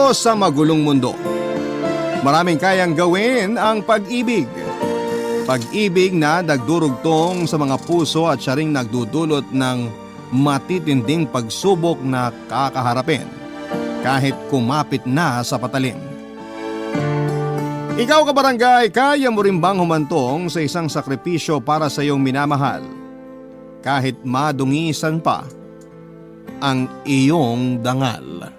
Dito sa magulong mundo, maraming kayang gawin ang pag-ibig. Pag-ibig na nagdurugtong sa mga puso at siya ring nagdudulot ng matitinding pagsubok na kakaharapin kahit kumapit na sa patalim. Ikaw kabarangay, kaya mo rin bang humantong sa isang sakripisyo para sa iyong minamahal kahit madungisan pa ang iyong dangal?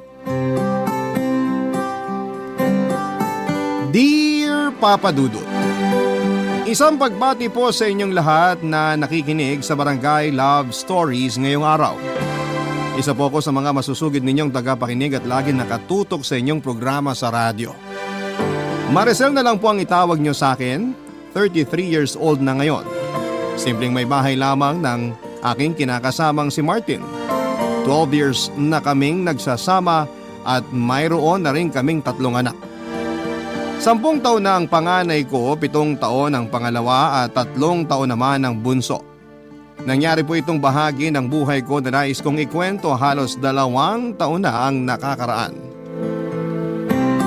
Dear Papa Dudut, isang pagbati po sa inyong lahat na nakikinig sa Barangay Love Stories ngayong araw. Isa po ako sa mga masusugid ninyong tagapakinig at laging nakatutok sa inyong programa sa radyo. Maricel na lang po ang itawag nyo sa akin, 33 years old na ngayon. Simpleng may bahay lamang ng aking kinakasamang si Martin. 12 years na kaming nagsasama at mayroon na rin kaming 3 anak. 10 taon na ang panganay ko, 7 taon ang pangalawa at 3 taon naman ang bunso. Nangyari po itong bahagi ng buhay ko na nais kong ikwento halos 2 taon na ang nakakaraan.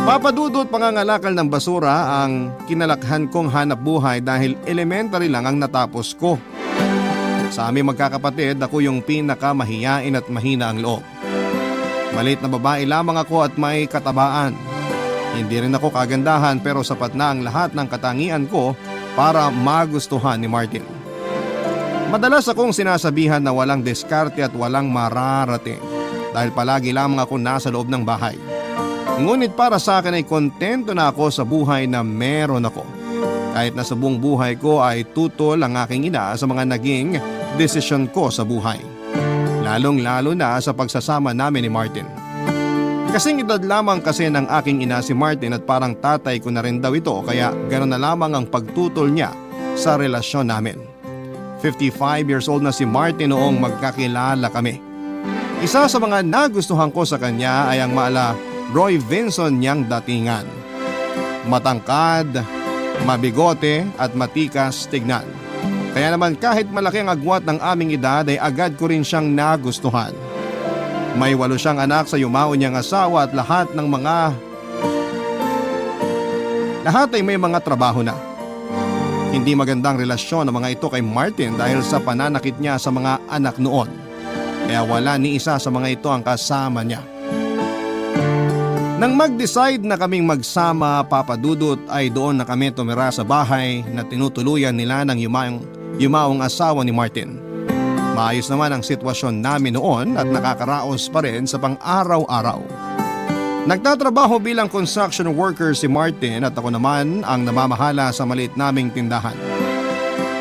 Papadudot pangangalakal ng basura ang kinalakhan kong hanap buhay dahil elementary lang ang natapos ko. Sa aming magkakapatid, ako yung pinakamahiyain at mahina ang loob. Maliit na babae lamang ako at may katabaan. Hindi rin ako kagandahan pero sapat na ang lahat ng katangian ko para magustuhan ni Martin. Madalas akong sinasabihan na walang diskarte at walang mararating dahil palagi lamang ako nasa loob ng bahay. Ngunit para sa akin ay kontento na ako sa buhay na meron ako. Kahit na sa buong buhay ko ay tutol ang aking ina sa mga naging desisyon ko sa buhay. Lalong-lalo na sa pagsasama namin ni Martin. Kasing edad lamang kasi ng aking ina si Martin at parang tatay ko na rin daw ito kaya gano'n na lamang ang pagtutol niya sa relasyon namin. 55 years old na si Martin noong magkakilala kami. Isa sa mga nagustuhan ko sa kanya ay ang maala Roy Vinson niyang datingan. Matangkad, mabigote at matikas tignan. Kaya naman kahit malaki ang agwat ng aming edad ay agad ko rin siyang nagustuhan. May 8 siyang anak sa yumaon niyang asawa at lahat ay may mga trabaho na. Hindi magandang relasyon ang mga ito kay Martin dahil sa pananakit niya sa mga anak noon. Kaya wala ni isa sa mga ito ang kasama niya. Nang mag-decide na kaming magsama, Papa Dudut, ay doon na kami tumira sa bahay na tinutuluyan nila ng yumaong asawa ni Martin. Maayos naman ang sitwasyon namin noon at nakakaraos pa rin sa pang-araw-araw. Nagtatrabaho bilang construction worker si Martin at ako naman ang namamahala sa maliit naming tindahan.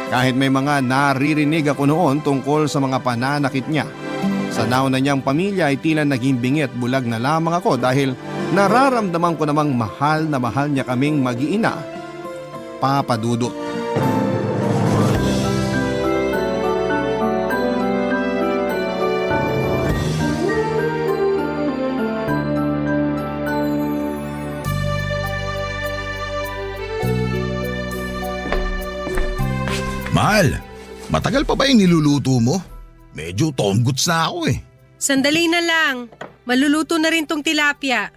Kahit may mga naririnig ako noon tungkol sa mga pananakit niya, sa nauna niyang pamilya ay tila naging bingi at bulag na lamang ako dahil nararamdaman ko namang mahal na mahal niya kaming mag-iina, Papa Dudut. Mahal, matagal pa ba yung niluluto mo? Medyo tomguts na ako eh. Sandali na lang. Maluluto na rin tong tilapia.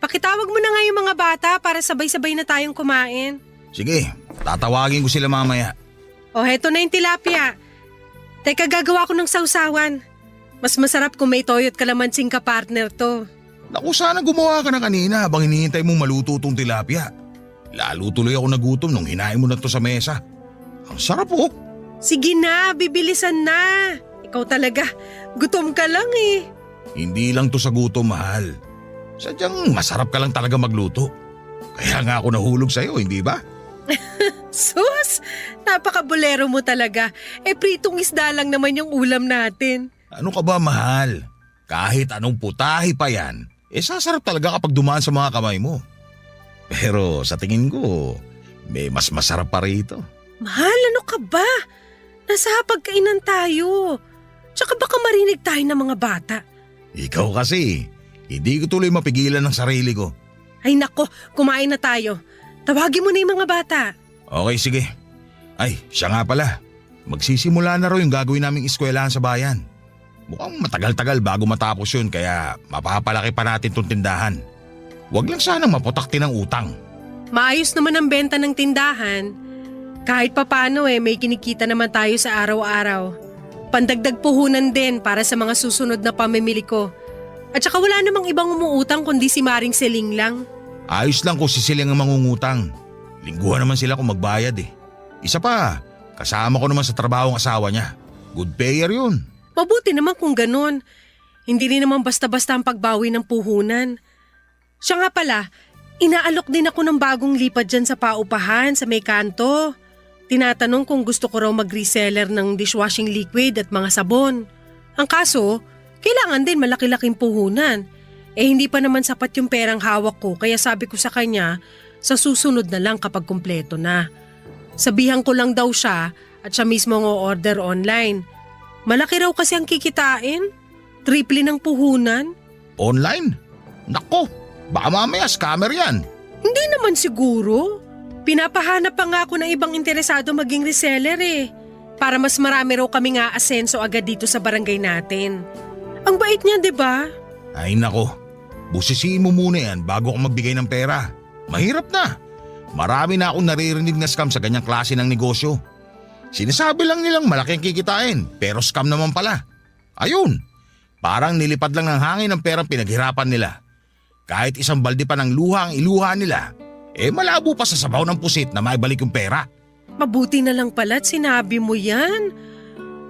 Pakitawag mo na nga yung mga bata para sabay-sabay na tayong kumain. Sige, tatawagin ko sila mamaya. O heto na yung tilapia. Teka, gagawa ko ng sausawan. Mas masarap kung may toyo at kalamansing ka-partner to. Naku, sana gumawa ka na kanina habang hinihintay mong maluto tong tilapia. Lalo tuloy ako nagutom nung hinahin mo na to sa mesa. Ang sarap oh. Sige na, bibilisan na. Ikaw talaga, gutom ka lang eh. Hindi lang to sa gutom, mahal. Sadyang masarap ka lang talaga magluto. Kaya nga ako nahulog sa'yo, hindi ba? Sus, napaka-bolero mo talaga. Pritong isda lang naman yung ulam natin. Ano ka ba, mahal? Kahit anong putahe pa yan, sasarap talaga kapag dumaan sa mga kamay mo. Pero sa tingin ko, may mas masarap pa rito. Mahal, ano ka ba? Nasa hapagkainan tayo. Tsaka baka marinig tayo ng mga bata. Ikaw kasi, hindi ko tuloy mapigilan ng sarili ko. Ay nako, kumain na tayo. Tawagin mo na yung mga bata. Okay, sige. Ay, siya nga pala. Magsisimula na raw yung gagawin naming eskwelahan sa bayan. Mukhang matagal-tagal bago matapos yun kaya mapapalaki pa natin tong tindahan. Huwag lang sanang maputakti ng utang. Maayos naman ang benta ng tindahan. Kahit papano may kinikita naman tayo sa araw-araw. Pandagdag puhunan din para sa mga susunod na pamimili ko. At saka wala namang ibang umuutang kundi si Maring Seling lang. Ayos lang kung sisiling ang mangungutang. Lingguhan naman sila kung magbayad eh. Isa pa, kasama ko naman sa trabaho ang asawa niya. Good payer yun. Mabuti naman kung ganun. Hindi rin naman basta-basta ang pagbawi ng puhunan. Siya nga pala, inaalok din ako ng bagong lipad dyan sa paupahan sa may kanto. Tinatanong kung gusto ko raw mag-reseller ng dishwashing liquid at mga sabon. Ang kaso, kailangan din malaki-laking puhunan. Hindi pa naman sapat yung perang hawak ko kaya sabi ko sa kanya, sa susunod na lang kapag kumpleto na. Sabihan ko lang daw siya at siya mismo ang order online. Malaki raw kasi ang kikitain. Triple ng puhunan. Online? Nako, baka mamaya scammer yan. Hindi naman siguro. Pinapahanap pa nga ako ng ibang interesado maging reseller para mas marami raw kami nga asenso agad dito sa barangay natin. Ang bait niya, di ba? Ay nako, busisiin mo muna yan bago ako magbigay ng pera. Mahirap na. Marami na akong naririnig na scam sa ganyang klase ng negosyo. Sinasabi lang nilang malaki ang kikitain pero scam naman pala. Ayun, parang nilipad lang ng hangin ang perang pinaghirapan nila. Kahit isang balde pa ng luha ang iluha nila, malabo pa sa sabaw ng pusit na maibalik yung pera. Mabuti na lang pala't sinabi mo yan.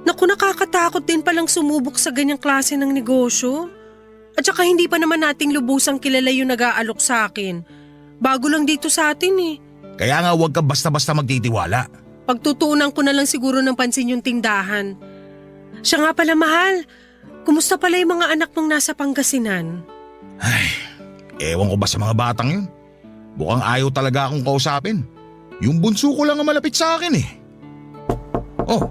Naku, nakakatakot din palang sumubok sa ganyang klase ng negosyo. At saka hindi pa naman nating lubusang kilala yung nag-aalok sa akin. Bago lang dito sa atin Kaya nga huwag ka basta-basta magtitiwala. Pagtutuunan ko na lang siguro ng pansin yung tindahan. Siya nga pala, mahal. Kumusta pala yung mga anak mong nasa Pangasinan? Ay, ewan ko ba sa mga batang yun? Mukhang ayaw talaga akong kausapin. Yung bunso ko lang ang malapit sa akin Oh,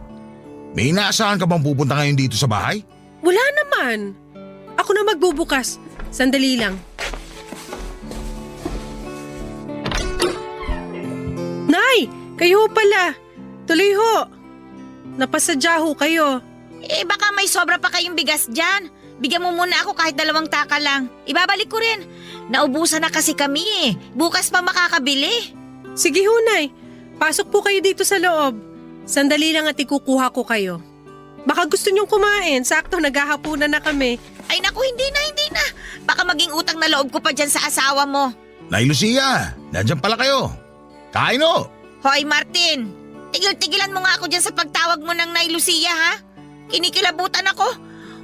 may inaasahan ka bang pupunta ngayon dito sa bahay? Wala naman. Ako na magbubukas. Sandali lang. Nay, kayo pala. Tuloy ho. Napasadya ho kayo. Baka may sobra pa kayong bigas dyan. Bigyan mo muna ako kahit 2 taka lang. Ibabalik ko rin. Naubusan na kasi kami Bukas pa makakabili. Sige ho, Nay. Pasok po kayo dito sa loob. Sandali lang at ikukuha ko kayo. Baka gusto niyong kumain. Sakto, naghahapunan na kami. Ay naku, hindi na. Baka maging utang na loob ko pa dyan sa asawa mo. Nay Lucia, nandyan pala kayo. Kain o. Hoy Martin, tigil-tigilan mo nga ako dyan sa pagtawag mo ng Nay Lucia ha? Kinikilabutan ako.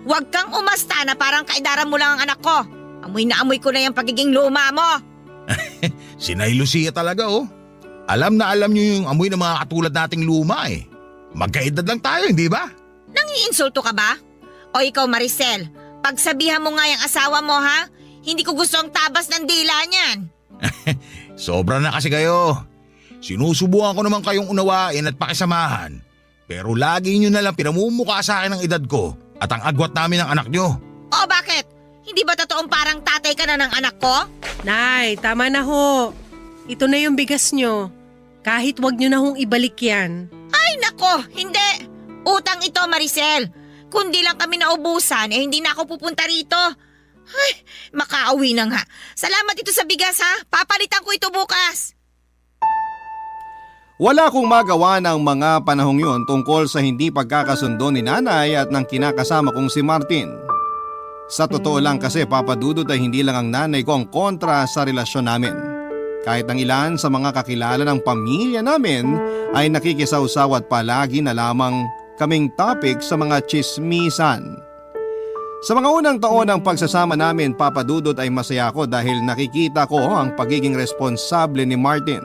Huwag kang umasta na parang kaidaran mo lang ang anak ko. Amoy na amoy ko na yung pagiging luma mo. Si Nay Lucia talaga Alam na alam niyo yung amoy ng mga katulad nating luma Magkaedad lang tayo, hindi ba? Nangiinsulto ka ba? O ikaw Maricel, pagsabihan mo nga yung asawa mo ha? Hindi ko gusto ang tabas ng dila niyan. Sobra na kasi kayo. Sinusubukan ko naman kayong unawain at pakisamahan. Pero lagi nyo nalang pinamumukha sa akin ang edad ko at ang agwat namin ng anak nyo. O bakit? Hindi ba totoong parang tatay ka na ng anak ko? Nay, tama na ho. Ito na yung bigas nyo. Kahit wag nyo na hong ibalik yan. Ay nako, hindi. Utang ito Maricel. Kundi lang kami naubusan hindi na ako pupunta rito. Ay, makauwi na nga. Salamat ito sa bigas ha. Papalitan ko ito bukas. Wala akong magawa ng mga panahong yun tungkol sa hindi pagkakasundo ni nanay at ng kinakasama kong si Martin. Sa totoo lang kasi papadudot ay hindi lang ang nanay ko ang kontra sa relasyon namin. Kahit ang ilan sa mga kakilala ng pamilya namin ay nakikisawsaw at palagi na lamang kaming topic sa mga tsismisan. Sa mga unang taon ng pagsasama namin, papadudot ay masaya ako dahil nakikita ko ang pagiging responsable ni Martin.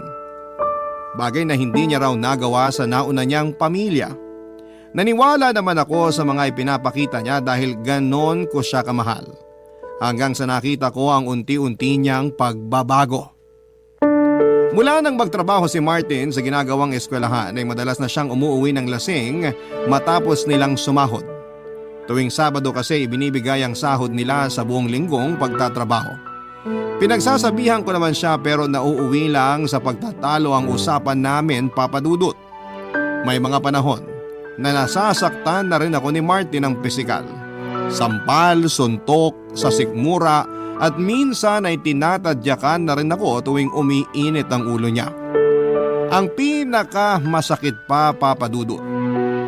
Bagay na hindi niya raw nagawa sa nauna niyang pamilya. Naniwala naman ako sa mga ipinapakita niya dahil ganon ko siya kamahal. Hanggang sa nakita ko ang unti-unti niyang pagbabago. Mula nang magtrabaho si Martin sa ginagawang eskwelahan ay madalas na siyang umuuwi ng lasing matapos nilang sumahod. Tuwing Sabado kasi ibinibigay ang sahod nila sa buong linggong pagtatrabaho. Pinagsasabihan ko naman siya pero nauuwi lang sa pagtatalo ang usapan namin, papadudot. May mga panahon na nasasaktan na rin ako ni Martin ng pisikal. Sampal, suntok, sa sikmura at minsan ay tinatadyakan na rin ako tuwing umiinit ang ulo niya. Ang pinakamasakit pa, Papa Dudut,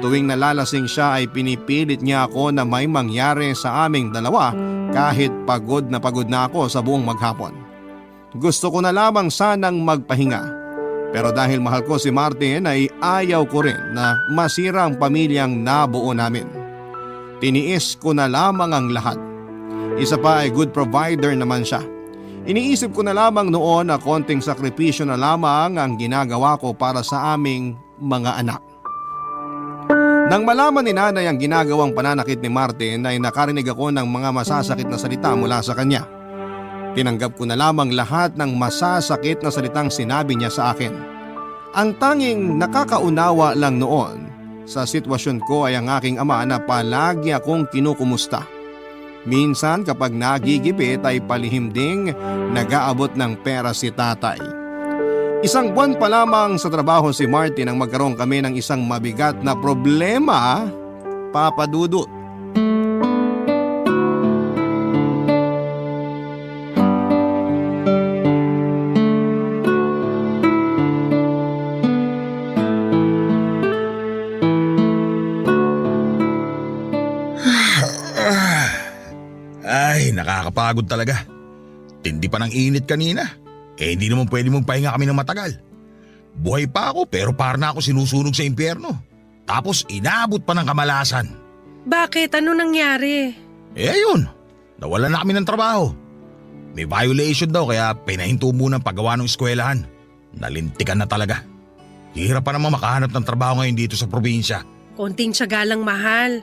tuwing nalalasing siya ay pinipilit niya ako na may mangyari sa aming dalawa kahit pagod na ako sa buong maghapon. Gusto ko na lamang sanang magpahinga. Pero dahil mahal ko si Martin ay ayaw ko rin na masira ang pamilyang nabuo namin. Tiniis ko na lamang ang lahat. Isa pa ay good provider naman siya. Iniisip ko na lamang noon na konting sakripisyo na lamang ang ginagawa ko para sa aming mga anak. Nang malaman ni nanay ang ginagawang pananakit ni Martin ay nakarinig ako ng mga masasakit na salita mula sa kanya. Tinanggap ko na lamang lahat ng masasakit na salitang sinabi niya sa akin. Ang tanging nakakaunawa lang noon sa sitwasyon ko ay ang aking ama na palagi akong kinukumusta. Minsan kapag nagigipit ay palihim ding nag-aabot ng pera si tatay. Isang buwan pa lamang sa trabaho si Martin nang magkaroon kami ng isang mabigat na problema, Papa Dudut. Ay, nakakapagod talaga. Tindi pa ng init kanina. Hindi naman pwede mong pahinga kami ng matagal. Buhay pa ako pero para na ako sinusunog sa impyerno. Tapos inaabot pa ng kamalasan. Bakit? Ano nangyari? Ayun, nawala na kami ng trabaho. May violation daw kaya pinahinto muna ang paggawa ng eskwelahan. Nalintikan na talaga. Hirap pa naman makahanap ng trabaho ngayon dito sa probinsya. Konting tiyaga lang, mahal.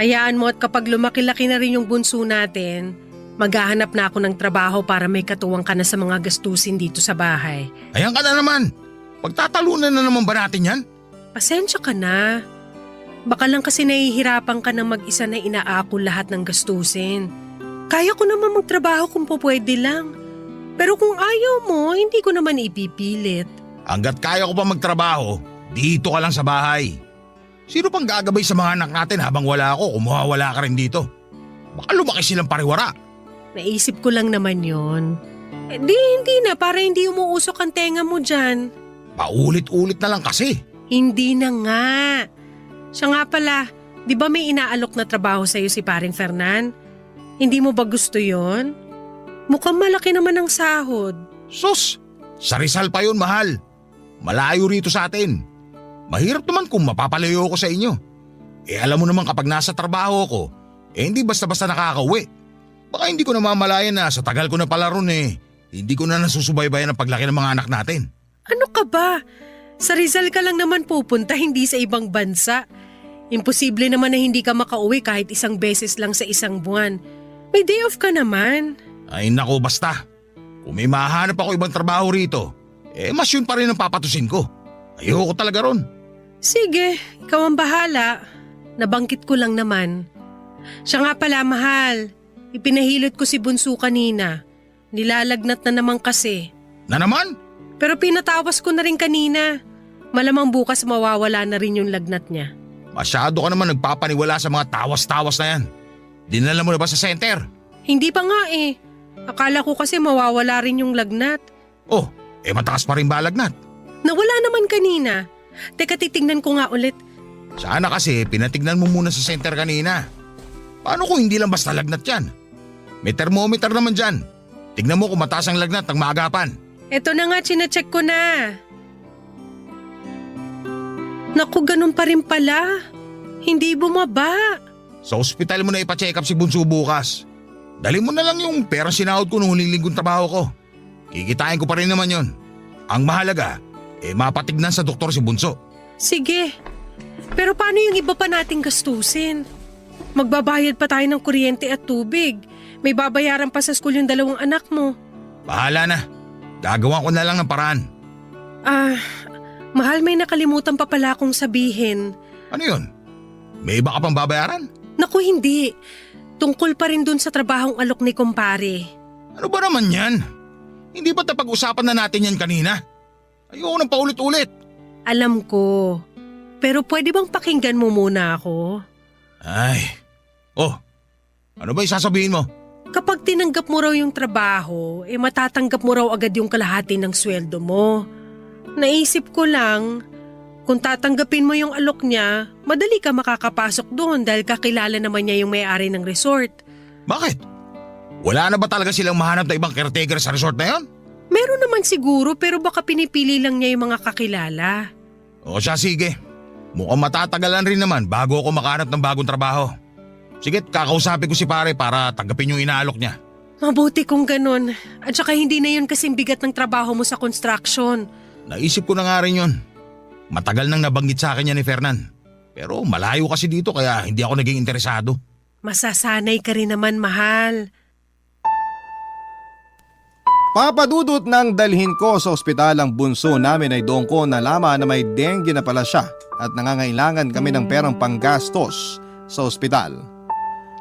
Hayaan mo at kapag lumaki-laki na rin yung bunso natin, maghahanap na ako ng trabaho para may katuwang ka na sa mga gastusin dito sa bahay. Ayan ka na naman. Pagtatalunan na naman ba natin yan? Pasensya ka na. Baka lang kasi nahihirapan ka na mag-isa na inaako lahat ng gastusin. Kaya ko naman magtrabaho kung pwede lang. Pero kung ayaw mo, hindi ko naman ipipilit. Hanggat kaya ko pa magtrabaho, dito ka lang sa bahay. Sino pang gagabay sa mga anak natin habang wala ako kung mawawala ka rin dito? Baka lumaki silang pariwara. Naisip ko lang naman yon. Hindi na, para hindi umuusok ang tenga mo dyan. Paulit-ulit na lang kasi. Hindi na nga. Siya nga pala, di ba may inaalok na trabaho sa'yo si Paring Fernan? Hindi mo ba gusto yon? Mukhang malaki naman ang sahod. Sus, sa Rizal pa yun, mahal. Malayo rito sa atin. Mahirap naman kung mapapalayo ko sa inyo. Alam mo naman kapag nasa trabaho ko, hindi basta-basta nakakauwi. Baka hindi ko namamalayan na sa tagal ko na pala ron hindi ko na nasusubaybayan ang paglaki ng mga anak natin. Ano ka ba? Sa Rizal ka lang naman pupunta, hindi sa ibang bansa. Imposible naman na hindi ka makauwi kahit isang beses lang sa isang buwan. May day off ka naman. Ay nako, basta. Kung may mahanap ako ibang trabaho rito, mas yun pa rin ang papatusin ko. Ayoko talaga ron. Sige, ikaw ang bahala. Nabangkit ko lang naman. Siya nga pala, mahal. Ipinahilot ko si Bunso kanina. Nilalagnat na naman kasi. Na naman? Pero pinatawas ko na rin kanina. Malamang bukas mawawala na rin yung lagnat niya. Masyado ka naman nagpapaniwala sa mga tawas-tawas na yan. Dinala mo na ba sa center? Hindi pa nga Akala ko kasi mawawala rin yung lagnat. Oh, mataas pa rin ba lagnat? Nawala naman kanina. Teka, titignan ko nga ulit. Sana kasi pinatignan mo muna sa center kanina. Paano kung hindi lang basta lagnat yan? May thermometer naman dyan. Tignan mo kung mataas ang lagnat ng maagapan. Eto na nga, chinecheck ko na. Naku, ganun pa rin pala. Hindi bumaba. Sa ospital mo na ipa-check up si Bunso bukas. Dali mo na lang yung perang sinahod ko nung huling linggong trabaho ko. Kikitain ko pa rin naman yon. Ang mahalaga, mapatignan sa doktor si Bunso. Sige. Pero paano yung iba pa nating gastusin? Magbabayad pa tayo ng kuryente at tubig. May babayaran pa sa school yung 2 anak mo. Bahala na. Gagawan ko na lang ng paraan. Mahal, may nakalimutan pa pala akong sabihin. Ano yun? May iba ka pang babayaran? Naku, hindi. Tungkol pa rin dun sa trabahong alok ni kumpare. Ano ba naman yan? Hindi ba napag-usapan na natin yan kanina? Ayoko nang paulit-ulit. Alam ko. Pero pwede bang pakinggan mo muna ako? Ay. Oh, ano ba yung sasabihin mo? Kapag tinanggap mo raw yung trabaho, matatanggap mo raw agad yung kalahati ng sweldo mo. Naisip ko lang, kung tatanggapin mo yung alok niya, madali ka makakapasok doon dahil kakilala naman niya yung may-ari ng resort. Bakit? Wala na ba talaga silang mahanap na ibang caretaker sa resort na yon? Meron naman siguro pero baka pinipili lang niya yung mga kakilala. O siya, sige. Mukhang matatagalan rin naman bago ako makahanap ng bagong trabaho. Sige, kakausapin ko si pare para tanggapin yung inaalok niya. Mabuti kung ganun. At saka hindi na yun kasing bigat ng trabaho mo sa construction. Naisip ko na nga rin yun. Matagal nang nabanggit sa akin yan ni Fernan. Pero malayo kasi dito kaya hindi ako naging interesado. Masasanay ka rin naman, mahal. Papadudot nang dalhin ko sa ospital ang bunso namin ay doon ko nalaman na may dengue na pala siya at nangangailangan kami ng perang panggastos sa ospital.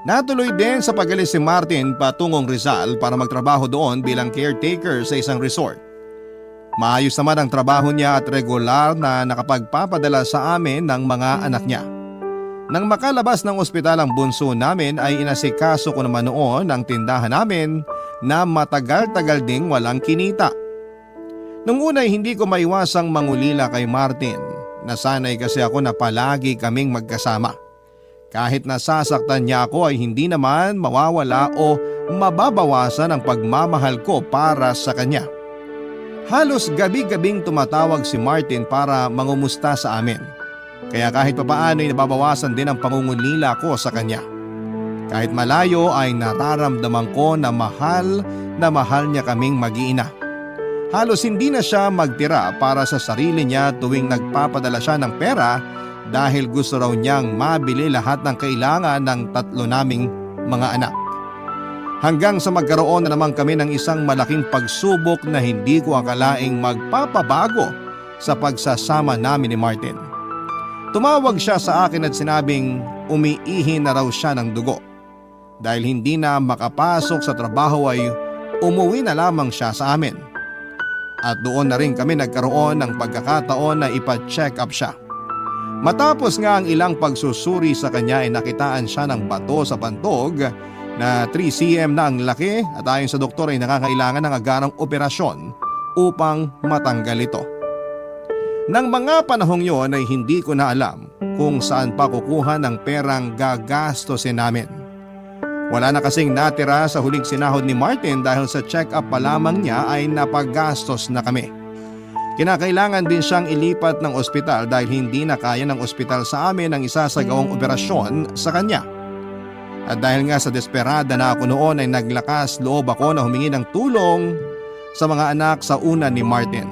Natuloy din sa pag-alis si Martin patungong Rizal para magtrabaho doon bilang caretaker sa isang resort. Maayos naman ang trabaho niya at regular na nakapagpapadala sa amin ng mga anak niya. Nang makalabas ng ospital ang bunso namin ay inasikaso ko naman noon ang tindahan namin na matagal-tagal ding walang kinita. Nung una ay hindi ko maiwasang mangulila kay Martin. Nasanay kasi ako na palagi kaming magkasama. Kahit nasasaktan niya ako ay hindi naman mawawala o mababawasan ang pagmamahal ko para sa kanya. Halos gabi-gabing tumatawag si Martin para mangumusta sa amin. Kaya kahit papaano ay nababawasan din ang pangungulila ko sa kanya. Kahit malayo ay nararamdaman ko na mahal niya kaming mag-iina. Halos hindi na siya magtira para sa sarili niya tuwing nagpapadala siya ng pera dahil gusto raw niyang mabili lahat ng kailangan ng 3 naming mga anak. Hanggang sa magkaroon na naman kami ng isang malaking pagsubok na hindi ko akalaing magpapabago sa pagsasama namin ni Martin. Tumawag siya sa akin at sinabing umiihi na raw siya ng dugo. Dahil hindi na makapasok sa trabaho ay umuwi na lamang siya sa amin. At doon na rin kami nagkaroon ng pagkakataon na ipa-check up siya. Matapos nga ang ilang pagsusuri sa kanya ay nakitaan siya ng bato sa pantog na 3 cm na ang laki at ayon sa doktor ay nakakailangan ng agarang operasyon upang matanggal ito. Nang mga panahong yon ay hindi ko na alam kung saan pa kukuha ng perang gagastosin namin. Wala na kasing natira sa huling sinahod ni Martin dahil sa check-up pa lamang niya ay napagastos na kami. Kinakailangan din siyang ilipat ng ospital dahil hindi na kaya ng ospital sa amin ang isasagawang operasyon sa kanya. At dahil nga sa desperada na ako noon ay naglakas loob ako na humingi ng tulong sa mga anak sa una ni Martin.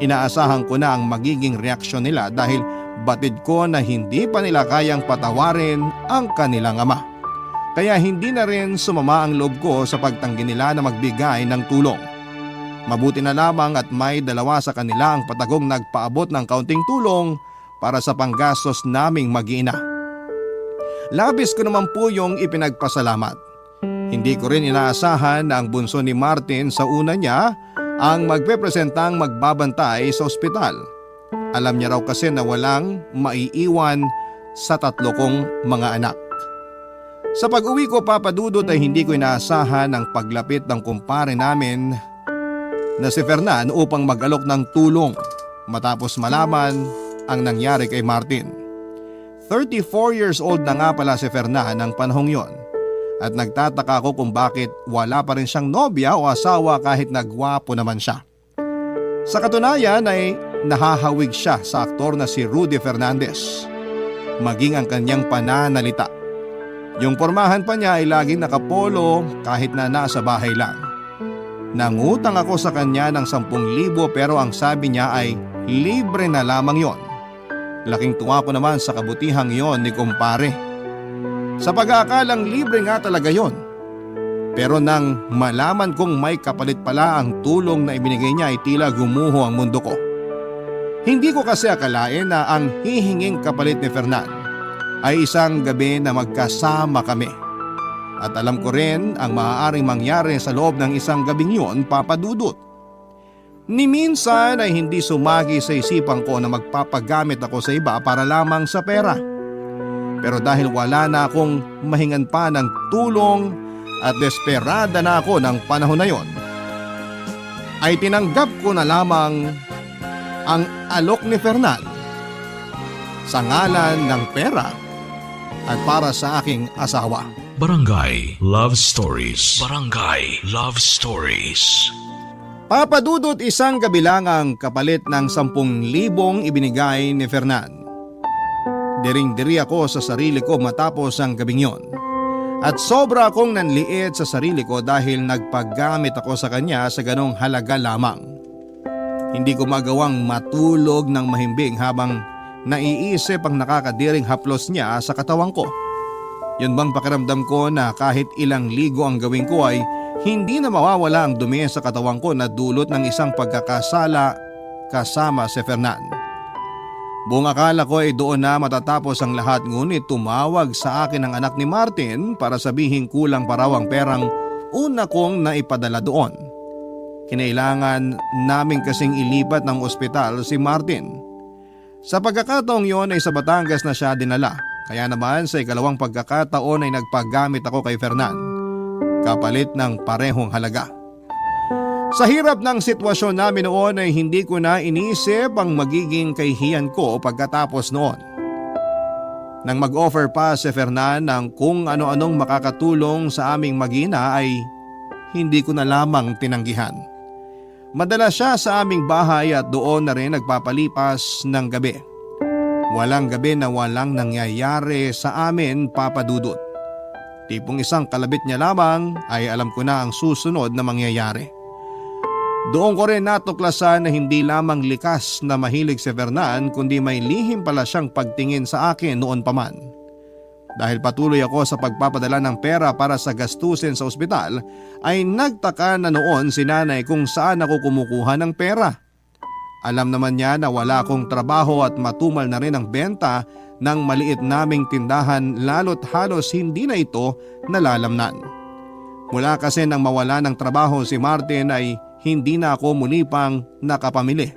Inaasahan ko na ang magiging reaksyon nila dahil batid ko na hindi pa nila kayang patawarin ang kanilang ama. Kaya hindi na rin sumama ang loob ko sa pagtanggi nila na magbigay ng tulong. Mabuti na lamang at may 2 sa kanila ang patagong nagpaabot ng kaunting tulong para sa panggastos naming mag-iina. Labis ko naman po yung ipinagpasalamat. Hindi ko rin inaasahan na ang bunso ni Martin sa una niya ang magpepresentang magbabantay sa ospital. Alam niya raw kasi na walang maiiwan sa 3 kong mga anak. Sa pag-uwi ko papadudot ay hindi ko inaasahan ang paglapit ng kumpare namin na si Fernan upang mag-alok ng tulong matapos malaman ang nangyari kay Martin. 34 years old na nga pala si Fernan ng panahong yon at nagtataka ako kung bakit wala pa rin siyang nobya o asawa kahit nagwapo naman siya. Sa katunayan ay nahahawig siya sa aktor na si Rudy Fernandez, maging ang kanyang pananalita. Yung pormahan pa niya ay laging nakapolo kahit na nasa bahay lang. Nangutang ako sa kanya ng 10,000 pero ang sabi niya ay libre na lamang yon. Laking tuwa ko naman sa kabutihang yon ni kumpare. Sa pag-aakalang libre nga talaga yon. Pero nang malaman kong may kapalit pala ang tulong na ibinigay niya ay tila gumuho ang mundo ko. Hindi ko kasi akalain na ang hihinging kapalit ni Fernan ay isang gabi na magkasama kami. At alam ko rin ang maaaring mangyari sa loob ng isang gabing yun, papadudot. Ni minsan ay hindi sumagi sa isipan ko na magpapagamit ako sa iba para lamang sa pera. Pero dahil wala na akong mahingan pa ng tulong at desperada na ako ng panahon na yon, ay tinanggap ko na lamang ang alok ni Fernan sa ngalan ng pera at para sa aking asawa. Barangay Love Stories. Barangay Love Stories. Papadudot, isang gabi lang ang kapalit ng 10,000 ibinigay ni Fernan. Diring-diri ako sa sarili ko matapos ang gabing yon. At sobra akong nanliit sa sarili ko dahil nagpaggamit ako sa kanya sa ganong halaga lamang. Hindi ko magawang matulog ng mahimbing habang naiisip ang nakakadiring haplos niya sa katawan ko. Yun bang pakiramdam ko na kahit ilang ligo ang gawin ko ay hindi na mawawala ang dumi sa katawan ko na dulot ng isang pagkakasala kasama si Fernan. Buong akala ko ay doon na matatapos ang lahat, ngunit tumawag sa akin ang anak ni Martin para sabihin kulang pa raw ang perang una kong naipadala doon. Kinailangan namin kasing ilipat ng ospital si Martin. Sa pagkakataong yon ay sa Batangas na siya dinala, kaya naman sa ikalawang pagkakataon ay nagpagamit ako kay Fernan, kapalit ng parehong halaga. Sa hirap ng sitwasyon namin noon ay hindi ko na inisip ang magiging kahihiyan ko pagkatapos noon. Nang mag-offer pa si Fernan ng kung ano-anong makakatulong sa aming mag-ina ay hindi ko na lamang tinanggihan. Madalas siya sa aming bahay at doon na rin nagpapalipas ng gabi. Walang gabi na walang nangyayari sa amin, Papa Dudut. Tipong isang kalabit niya lamang ay alam ko na ang susunod na mangyayari. Doon ko rin natuklasan na hindi lamang likas na mahilig si Fernan kundi may lihim pala siyang pagtingin sa akin noon pa man. Dahil patuloy ako sa pagpapadala ng pera para sa gastusin sa ospital ay nagtaka na noon si nanay kung saan ako kumukuha ng pera. Alam naman niya na wala akong trabaho at matumal na rin ang benta ng maliit naming tindahan lalo't halos hindi na ito nalalamnan. Mula kasi nang mawala ng trabaho si Martin ay hindi na ako muli pang nakapamili.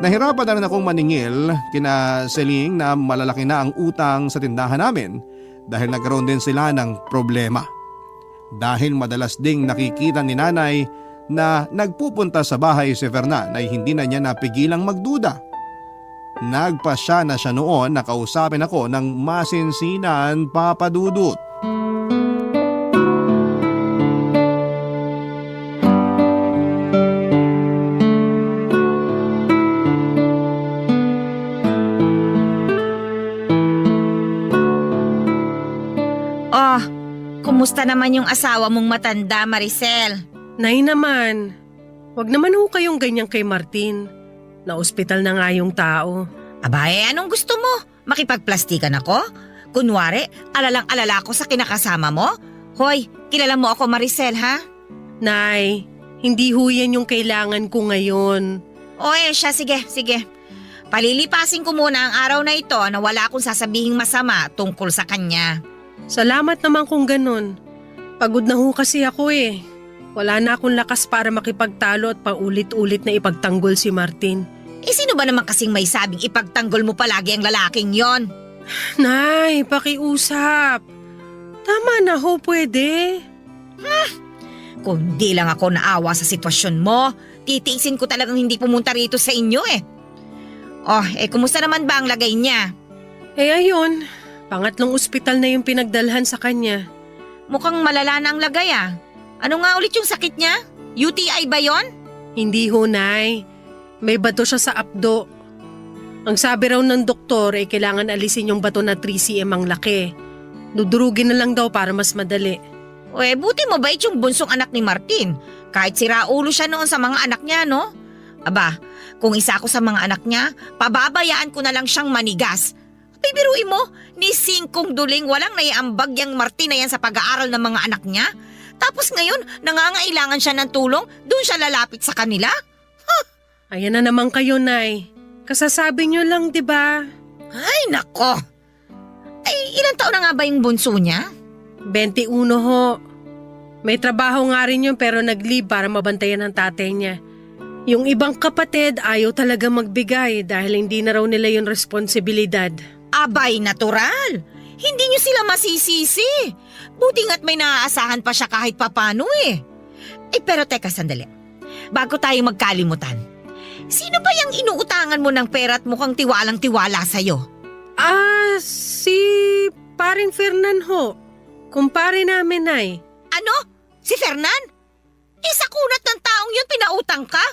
Nahirapan na rin akong maningil kina Celine na malalaki na ang utang sa tindahan namin dahil nagkaroon din sila ng problema. Dahil madalas ding nakikita ni nanay na nagpupunta sa bahay si Fernan ay hindi na niya napigilang magduda. Nagpasya na siya noon na kausapin ako ng masinsinan, Papa Dudut. Oh, kumusta naman yung asawa mong matanda, Maricel? Nay naman, wag naman ho kayong ganyan kay Martin. Na-ospital na nga yung tao. Aba, anong gusto mo? Makipagplastikan ako? Kunwari, alalang-alala ko sa kinakasama mo? Hoy, kilala mo ako, Maricel, ha? Nay, hindi ho yan yung kailangan ko ngayon. Siya, sige. Palilipasin ko muna ang araw na ito na wala akong sasabihing masama tungkol sa kanya. Salamat naman kung ganun. Pagod na ho kasi ako eh. Wala na akong lakas para makipagtalo at paulit-ulit na ipagtanggol si Martin. Sino ba naman kasing may sabing ipagtanggol mo palagi ang lalaking yon? Nay, pakiusap. Tama na ho, pwede. Kung di lang ako naawa sa sitwasyon mo, titiisin ko talagang hindi pumunta rito sa inyo eh. Kumusta naman ba ang lagay niya? Ayun, pangatlong ospital na yung pinagdalhan sa kanya. Mukhang malala na ang lagay ah. Ano nga ulit yung sakit niya? UTI ba yon? Hindi ho, Nay. May bato siya sa apdo. Ang sabi raw ng doktor ay kailangan alisin yung bato na 3cm ang laki. Dudurugin na lang daw para mas madali. Buti mabait yung bunsong anak ni Martin. Kahit siraulo siya noon sa mga anak niya, no? Aba, kung isa ako sa mga anak niya, pababayaan ko na lang siyang manigas. Bibiruin mo, ni singkong duling walang naiambag yang Martin na yan sa pag-aaral ng mga anak niya. Tapos ngayon, nangangailangan siya ng tulong, doon siya lalapit sa kanila? Ayan na naman kayo, Nay. Kasasabi niyo lang, di ba? Ay, nako! Ilang taon na nga ba yung bunso niya? 21 ho. May trabaho nga rin yun pero nag-leave para mabantayan ng tatay niya. Yung ibang kapatid ayaw talaga magbigay dahil hindi na raw nila yung responsibilidad. Abay, natural! Hindi niyo sila masisisi. Buti nga't may naaasahan pa siya kahit papano eh. Pero teka sandali. Bago tayo magkalimutan. Sino ba yung inuutangan mo ng pera at mukhang tiwalang-tiwala sa'yo? Si paring Fernan ho. Kumpare namin, Nay. Ano? Si Fernan? Sa kunat ng taong yun pinautang ka?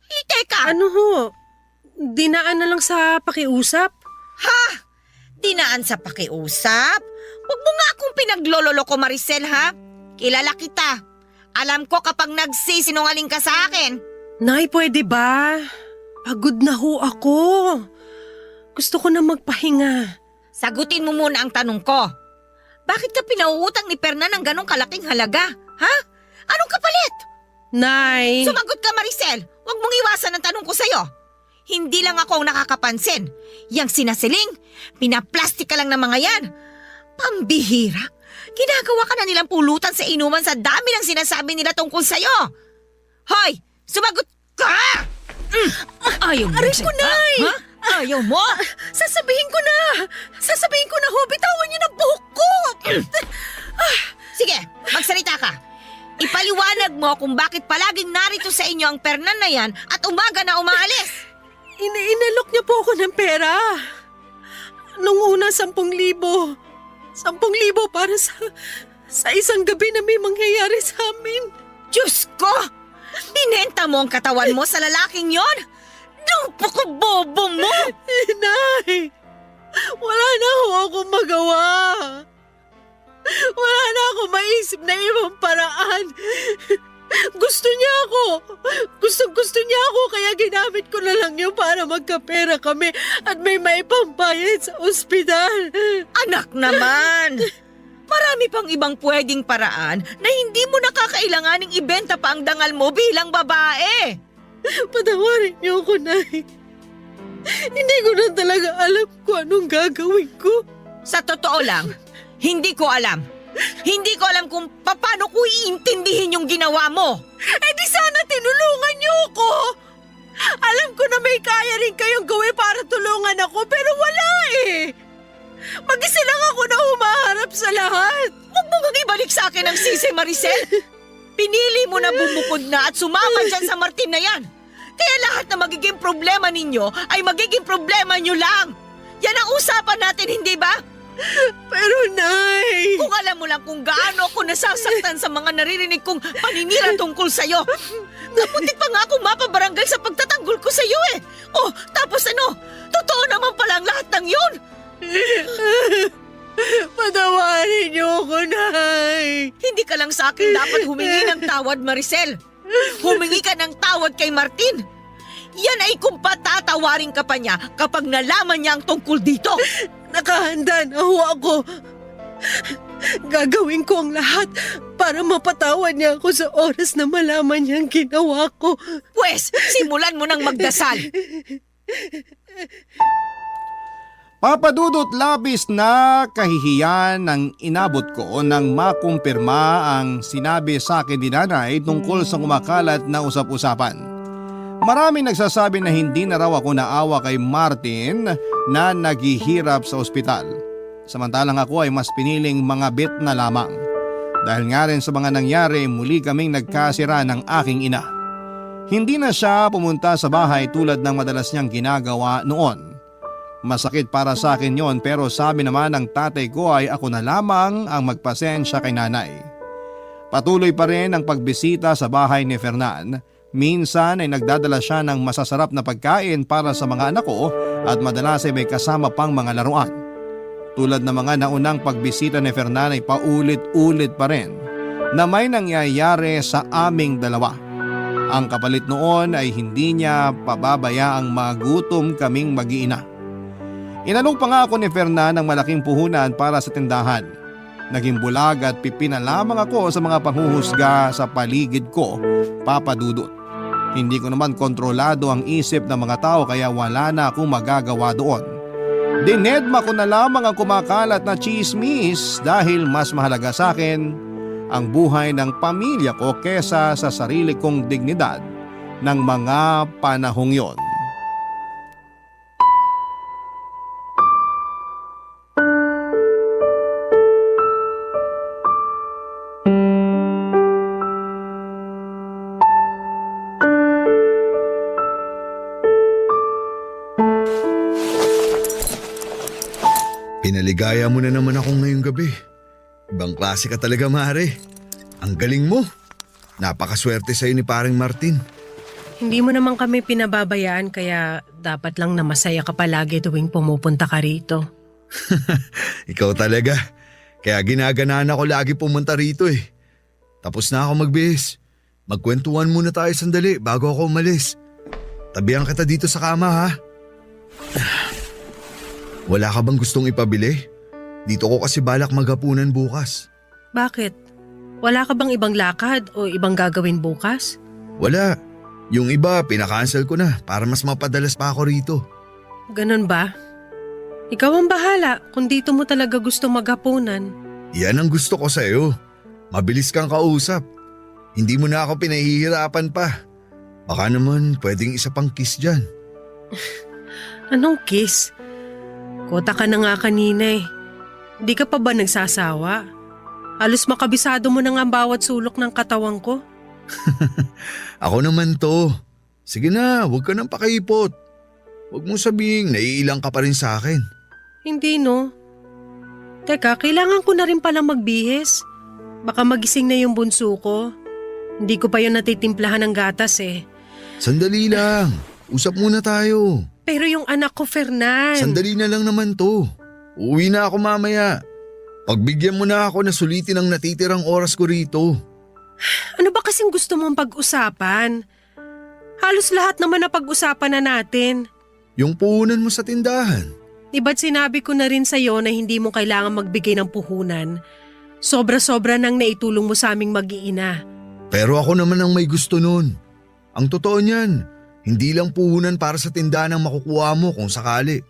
Teka. Ano ho? Dinaan na lang sa pakiusap? Ha? Dinaan sa pakiusap? Huwag mo nga akong pinaglololoko, Maricel, ha? Kilala kita. Alam ko kapag nagsisinungaling ka sa akin. Nay, pwede ba? Pagod na ho ako. Gusto ko na magpahinga. Sagutin mo muna ang tanong ko. Bakit ka pinauutang ni Fernan ng ganong kalaking halaga? Ha? Anong kapalit? Nay! Sumagot ka, Maricel. Huwag mong iwasan ang tanong ko sa'yo. Hindi lang ako ang nakakapansin. Yang sinasiling, pinaplastik ka lang ng mga yan. Pambihira. Ginagawa ka na nilang pulutan sa inuman sa dami ng sinasabi nila tungkol sa'yo. Hoy! Sumagot ka! Ayaw mo. Aray ko, Nay! Ha? Ayaw mo? Sasabihin ko na! Sasabihin ko na ho! Bitawan niyo ng buhok ko! Sige, magsalita ka. Ipaliwanag mo kung bakit palaging narito sa inyo ang Fernan na yan at umaga na umaalis. Inalok niya po ako ng pera. Nung una, 10,000. 10,000 para sa isang gabi na may mangyayari sa amin. Diyos ko! Binenta mo ang katawan mo sa lalaking yon? Napaka-bobo mo! Nay! Wala na ho akong magawa. Wala na ako maisip na ibang paraan. Gusto niya ako. Gusto niya ako kaya ginamit ko na lang yun para magkapera kami at may maipambayad sa ospital. Anak naman! Marami pang ibang pwedeng paraan na hindi mo nakakailanganing ibenta pa ang dangal mo bilang babae. Patawarin niyo ako, Nay. Hindi ko na talaga alam kung anong gagawin ko. Sa totoo lang, hindi ko alam. Hindi ko alam kung paano ko iintindihin yung ginawa mo. Di sana tinulungan niyo ako. Alam ko na may kaya rin kayong gawin para tulungan ako pero wala eh. Mag-isa lang ako na humaharap sa lahat. Huwag mo nga ibalik sa akin ang sisi, Maricel. Pinili mo na bumukod na at sumama dyan sa Martin na yan. Kaya lahat na magiging problema ninyo ay magiging problema nyo lang. Yan ang usapan natin, hindi ba? Pero Nay... Kung alam mo lang kung gaano ako nasasaktan sa mga naririnig kong paninira tungkol sa'yo. Kaputik pa nga akong mapabarangay sa pagtatanggol ko sa'yo eh. Oh, tapos ano? Totoo naman pala ang lahat ng yun. Patawarin niyo ako, Nay. Hindi ka lang sa akin dapat humingi ng tawad, Maricel. Humingi ka ng tawad kay Martin. Yan ay kung patatawarin ka pa niya kapag nalaman niya ang tungkol dito. Nakahanda na ho ako. Gagawin ko ang lahat para mapatawad niya ako sa oras na malaman niya ang ginawa ko. Pwes, simulan mo ng magdasal. Papadudot labis na kahihiyan ang inabot ko nang makumpirma ang sinabi sa akin ni nanay tungkol sa kumakalat na usap-usapan. Maraming nagsasabi na hindi na raw ako naawa kay Martin na naghihirap sa ospital. Samantalang ako ay mas piniling mga bit na lamang. Dahil nga rin sa mga nangyari, muli kaming nagkasira ng aking ina. Hindi na siya pumunta sa bahay tulad ng madalas niyang ginagawa noon. Masakit para sa akin yon pero sabi naman ng tatay ko ay ako na lamang ang magpasensya kay nanay. Patuloy pa rin ang pagbisita sa bahay ni Fernan. Minsan ay nagdadala siya ng masasarap na pagkain para sa mga anak ko at madalas ay may kasama pang mga laruan. Tulad ng mga naunang pagbisita ni Fernan ay paulit-ulit pa rin na may nangyayari sa aming dalawa. Ang kapalit noon ay hindi niya pababayaang magutom kaming mag-iina. Inalok pa nga ako ni Fernan ng malaking puhunan para sa tindahan. Naging bulag at pipina lamang ako sa mga panghuhusga sa paligid ko, papadudot. Hindi ko naman kontrolado ang isip ng mga tao kaya wala na akong magagawa doon. Dinedma ko na lamang ang kumakalat na chismis dahil mas mahalaga sa akin ang buhay ng pamilya ko kesa sa sarili kong dignidad ng mga panahong yon. Pinaligaya mo na naman ako ngayong gabi. Ibang klase ka talaga, Mare. Ang galing mo. Napakaswerte sa'yo ni paring Martin. Hindi mo naman kami pinababayaan kaya dapat lang na masaya ka palagi tuwing pumupunta ka rito. Ikaw talaga. Kaya ginaganaan ako lagi pumunta rito eh. Tapos na ako magbihis. Magkwentuhan muna tayo sandali bago ako umalis. Tabihan kita dito sa kama ha. Wala ka bang gustong ipabili? Dito ko kasi balak maghapunan bukas. Bakit? Wala ka bang ibang lakad o ibang gagawin bukas? Wala. Yung iba pinakancel ko na para mas mapadalas pa ako rito. Ganun ba? Ikaw ang bahala kung dito mo talaga gusto maghapunan. Yan ang gusto ko sa'yo. Mabilis kang kausap. Hindi mo na ako pinahihirapan pa. Baka naman pwedeng isa pang kiss dyan. Anong kiss? Kota ka na nga kanina eh. Di ka pa ba nagsasawa? Halos makabisado mo na nga ang bawat sulok ng katawan ko. Ako naman to. Sige na, huwag ka nang pakaipot. Huwag mo sabihing naiilang ka pa rin sa akin. Hindi no. Teka, kailangan ko na rin palang magbihis. Baka magising na yung bunso ko. Hindi ko pa yun natitimplahan ng gatas eh. Sandali lang. Usap muna tayo. Pero yung anak ko, Fernan. Sandali na lang naman to. Uuwi na ako mamaya. Pagbigyan mo na ako na sulitin ang natitirang oras ko rito. Ano ba kasing gusto mong pag-usapan? Halos lahat naman na pag-usapan na natin. Yung puhunan mo sa tindahan. Di ba't sinabi ko na rin sa'yo na hindi mo kailangan magbigay ng puhunan? Sobra-sobra nang naitulong mo sa aming mag-iina. Pero ako naman ang may gusto nun. Ang totoo niyan, hindi lang puhunan para sa tindahan ang makukuha mo kung sakali.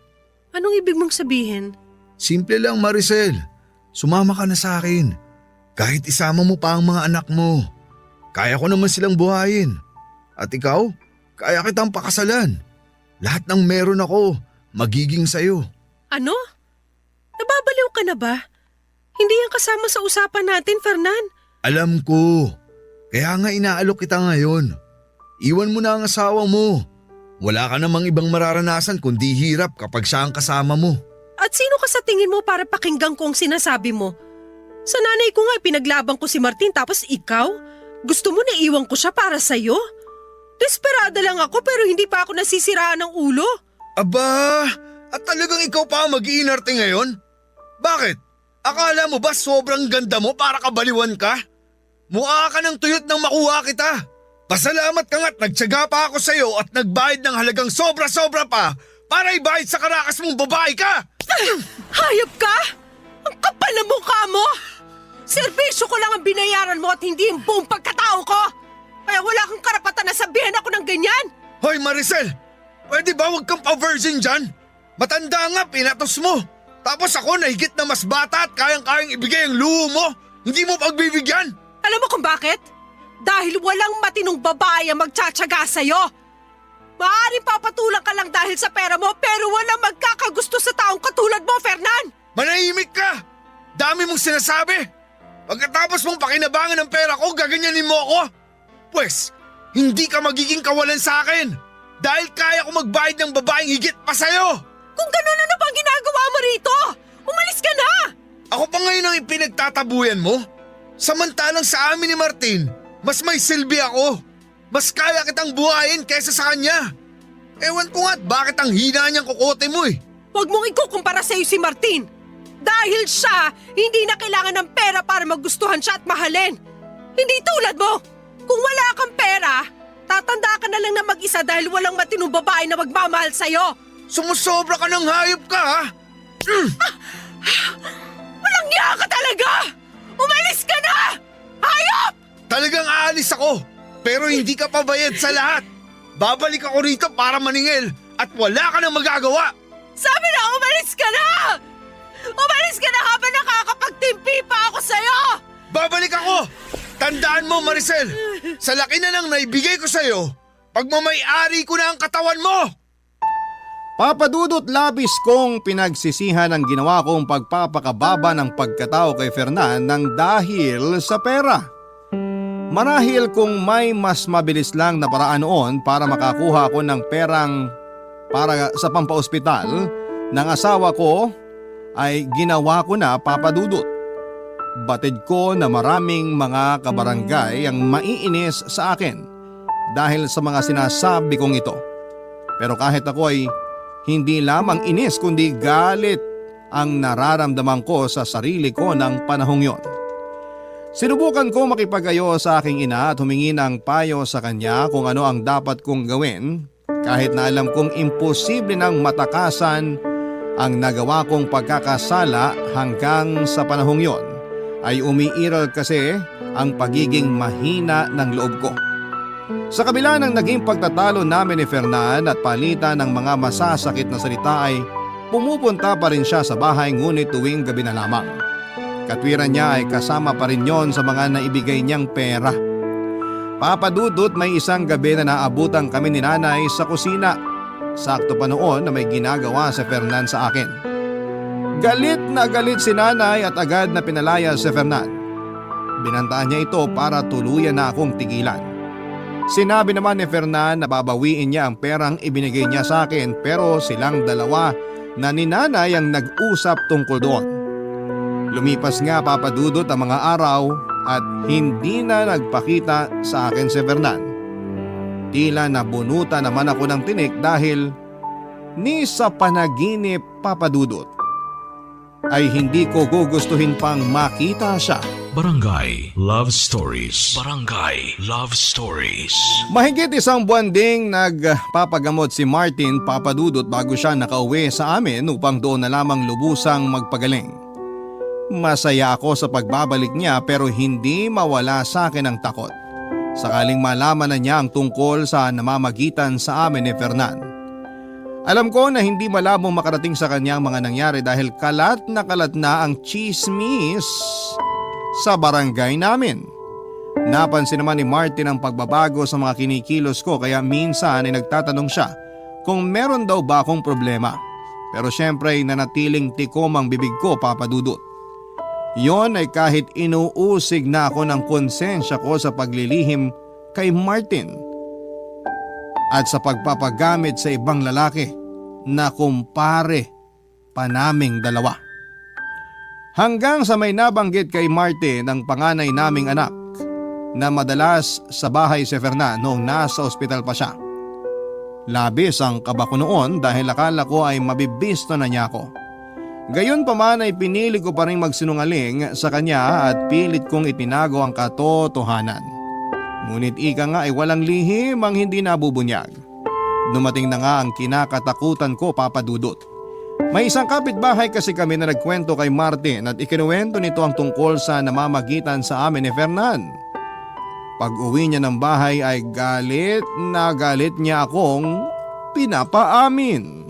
Anong ibig mong sabihin? Simple lang, Maricel. Sumama ka na sa akin. Kahit isama mo pa ang mga anak mo. Kaya ko naman silang buhayin. At ikaw, kaya kitang pakasalan. Lahat ng meron ako, magiging sayo. Ano? Nababaliw ka na ba? Hindi yan kasama sa usapan natin, Fernan. Alam ko. Kaya nga inaalok kita ngayon. Iwan mo na ang asawa mo. Wala ka namang ibang mararanasan kundi hirap kapag siya ang kasama mo. At sino ka sa tingin mo para pakinggan ko ang sinasabi mo? Sa nanay ko nga pinaglaban ko si Martin tapos ikaw? Gusto mo na iwan ko siya para sa'yo? Desperada lang ako pero hindi pa ako nasisiraan ng ulo. Aba, at talagang ikaw pa ang mag-iinarte ngayon? Bakit? Akala mo ba sobrang ganda mo para kabaliwan ka? Mukha ka ng tuyot nang makuha kita. Pasalamat ka nga't nagtyaga pa ako sa'yo at nagbayad ng halagang sobra-sobra pa para ibayad sa karakas mong babae ka! Hayop ka? Ang kapal na mukha mo! Serbisyo ko lang ang binayaran mo at hindi yung buong pagkatao ko! Kaya wala kang karapatan na sabihin ako ng ganyan! Hoy Maricel, pwede ba huwag kang pa-virgin dyan? Matanda nga, pinatos mo. Tapos ako na higit na mas bata at kayang-kayang ibigay ang luho mo. Hindi mo pagbibigyan. Alam mo kung bakit? Dahil walang matinong babae ang magtsatsaga sa'yo. Maaaring papatulang ka lang dahil sa pera mo pero walang magkakagusto sa taong katulad mo, Fernan! Manahimik ka! Dami mong sinasabi! Pagkatapos mong pakinabangan ng pera ko, gaganyanin mo ako! Pwes, hindi ka magiging kawalan sa akin! Dahil kaya ko magbayad ng babaeng higit pa sa'yo! Kung ganun, ano bang ginagawa mo rito? Umalis ka na! Ako pa ngayon ang ipinagtatabuyan mo? Samantalang sa amin ni Martin, mas may silbi ako. Mas kaya kitang buhayin kaysa sa kanya. Ewan ko nga't bakit ang hina niyang kukote mo eh. Huwag mong ikukumpara sa'yo si Martin. Dahil siya, hindi na kailangan ng pera para magustuhan siya at mahalin. Hindi tulad mo. Kung wala kang pera, tatanda ka na lang na mag-isa dahil walang matinong babae na magmamahal sa'yo. Sumusobra ka ng hayop ka ha? Walang niya ka talaga! Umalis ka na! Hayop! Talagang aalis ako, pero hindi ka pabayad sa lahat. Babalik ako rito para maningil at wala ka nang magagawa. Sabi na umalis ka na! Umalis ka na habang nakakapagtimpi pa ako sa'yo! Babalik ako! Tandaan mo Maricel, sa laki na lang naibigay ko sa'yo, pagmamay-ari ko na ang katawan mo! Papadudot labis kong pinagsisihan ang ginawa kong pagpapakababa ng pagkatao kay Fernan ng dahil sa pera. Marahil kung may mas mabilis lang na paraan noon para makakuha ako ng perang para sa pampaospital ng asawa ko, ay ginawa ko na, Papa Dudut. Batid ko na maraming mga kabarangay ang maiinis sa akin dahil sa mga sinasabi kong ito. Pero kahit ako ay hindi lamang inis kundi galit ang nararamdaman ko sa sarili ko ng panahong yon. Sinubukan ko makipag-ayo sa aking ina at humingi ng payo sa kanya kung ano ang dapat kong gawin kahit na alam kong imposible nang matakasan ang nagawa kong pagkakasala. Hanggang sa panahong yon ay umiiral kasi ang pagiging mahina ng loob ko. Sa kabila ng naging pagtatalo namin ni Fernan at palitan ng mga masasakit na salita ay pumupunta pa rin siya sa bahay ngunit tuwing gabi na lamang. Katwiran niya ay kasama pa rin yon sa mga naibigay niyang pera. Papa Dudut, may isang gabi na naabutan kami ni nanay sa kusina. Sakto pa noon na may ginagawa si Fernan sa akin. Galit na galit si nanay at agad na pinalaya si Fernan. Binantaan niya ito para tuluyan na akong tigilan. Sinabi naman ni Fernan na babawiin niya ang perang ibinigay niya sa akin pero silang dalawa na ni nanay ang nag-usap tungkol doon. Lumipas nga, Papa Dudut, ang mga araw at hindi na nagpakita sa akin si Fernan. Tila nabunuta naman ako ng tinik dahil ni sa panaginip, Papa Dudut, ay hindi ko gugustuhin pang makita siya. Barangay Love Stories. Barangay Love Stories. Mahigit isang buwan ding nagpapagamot si Martin, Papa Dudut, bago siya nakauwi sa amin upang doon na lamang lubusang magpagaling. Masaya ako sa pagbabalik niya pero hindi mawala sa akin ang takot. Sakaling malaman na niya ang tungkol sa namamagitan sa amin ni Fernan. Alam ko na hindi malabong makarating sa kanya ang mga nangyari dahil kalat na ang chismis sa barangay namin. Napansin naman ni Martin ang pagbabago sa mga kinikilos ko kaya minsan ay nagtatanong siya kung meron daw ba akong problema. Pero syempre ay nanatiling tikom ang bibig ko, Papa Dudut. Yon ay kahit inuusig na ako ng konsensya ko sa paglilihim kay Martin at sa pagpapagamit sa ibang lalaki na kumpare pa naming dalawa. Hanggang sa may nabanggit kay Martin ang panganay naming anak na madalas sa bahay si Fernan noong nasa ospital pa siya. Labis ang kaba ko noon dahil akala ko ay mabibisto na niya ako. Gayon pa man ay pinili ko pa rin magsinungaling sa kanya at pilit kong itinago ang katotohanan. Ngunit ika nga ay walang lihim ang hindi nabubunyag. Dumating na nga ang kinakatakutan ko, Papa Dudut. May isang kapitbahay kasi kami na nagkwento kay Martin at ikinuwento nito ang tungkol sa namamagitan sa amin ni Fernan. Pag uwi niya ng bahay ay galit na galit niya akong pinapaamin.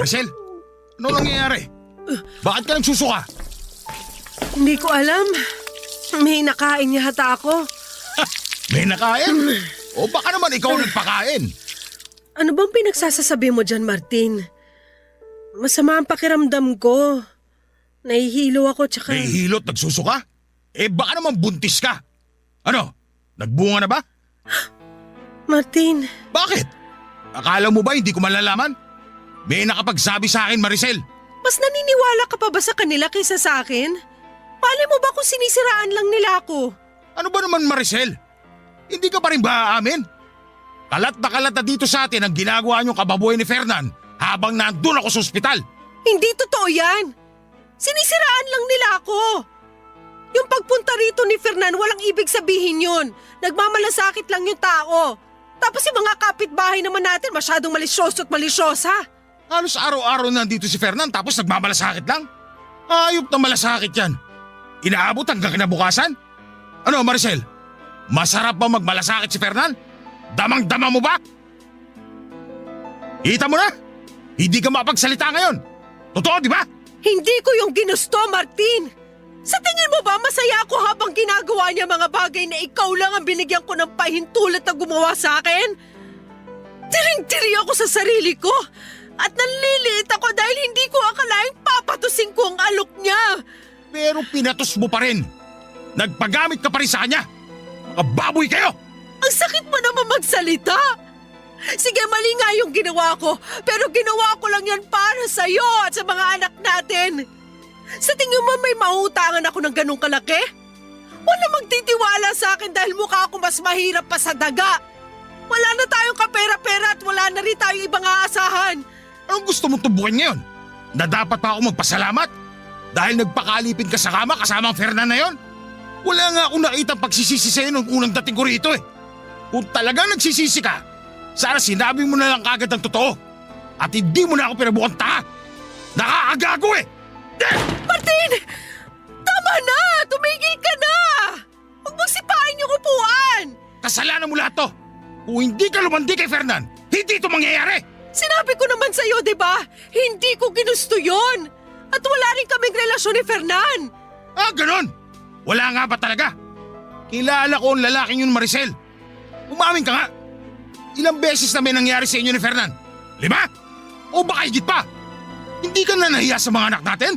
Maricel, ano nangyayari? Bakit ka nagsusuka? Hindi ko alam. May nakain niya hata ako. May nakain? O baka naman ikaw nagpakain? Ano bang pinagsasasabi mo dyan, Martin? Masama ang pakiramdam ko. Nahihilo ako tsaka… May hilot nagsusuka? Eh baka naman buntis ka. Ano? Nagbunga na ba? Martin, Bakit? Akala mo ba hindi ko malalaman? May nakapagsabi sa akin, Maricel. mas naniniwala ka pa ba sa kanila kaysa sa akin? Malay mo ba kung sinisiraan lang nila ako? Ano ba naman, Maricel? Hindi ka pa rin ba aamin? Kalat na dito sa atin ang ginagawa niyong kababoy ni Fernan habang nandun ako sa ospital. Hindi totoo yan. Sinisiraan lang nila ako. Yung pagpunta rito ni Fernan, walang ibig sabihin yun. Nagmamalasakit lang yung tao. Tapos yung mga kapitbahay naman natin masyadong malisyoso at malisyosa. Halos araw-araw nandito si Fernan tapos nagmamalasakit lang. Ayop na malasakit yan. Inaabot hanggang kinabukasan? Ano, Maricel? Masarap ba magmalasakit si Fernan? Damang-dama mo ba? Kita mo na? Hindi ka mapagsalita ngayon. Totoo, di ba? Hindi ko yung ginusto, Martin. Sa tingin mo ba masaya ako habang ginagawa niya mga bagay na ikaw lang ang binigyan ko ng pahintulot na gumawa sa akin? Tiring-tiri ako sa sarili ko at nanliliit ako dahil hindi ko akalaing papatusin ko ang alok niya. Pero pinatos mo pa rin. Nagpagamit ka pa rin sa kanya. Mga baboy kayo! Ang sakit mo naman magsalita. Sige, mali nga yung ginawa ko, pero ginawa ko lang yan para sa'yo at sa mga anak natin. Sa tingin mo may mauutangan ako ng ganong kalaki? Wala magtitiwala sa akin dahil mukha ako mas mahirap pa sa daga. Wala na tayong kapera-pera at wala na rin tayong ibang aasahan. Anong gusto mong tubukin ngayon? Na dapat pa ako magpasalamat? Dahil nagpakalipin ka sa kama kasama ang Fernan na yon? Wala nga akong nakitang pagsisisi sa'yo nung unang dating ko rito eh. Kung talagang nagsisisi ka, sana sinabi mo na lang kagad ang totoo. At hindi mo na ako pinabukang taha. Nakakagago eh! Martin! Tama na! Tumigil ka na! Huwag mong sipain yung upuan! Kasalanan mo lahat to! Kung hindi ka lumandi kay Fernan, hindi ito mangyayari! Sinabi ko naman sa'yo, di ba? Hindi ko ginusto yon. At wala rin kaming relasyon ni Fernan. Ah, ganon! Wala nga ba talaga? Kilala ko ang lalaking yun, Maricel. Umamin ka nga. Ilang beses na may nangyari sa inyo ni Fernan? 5? O baka higit pa? Hindi ka na nahiya sa mga anak natin?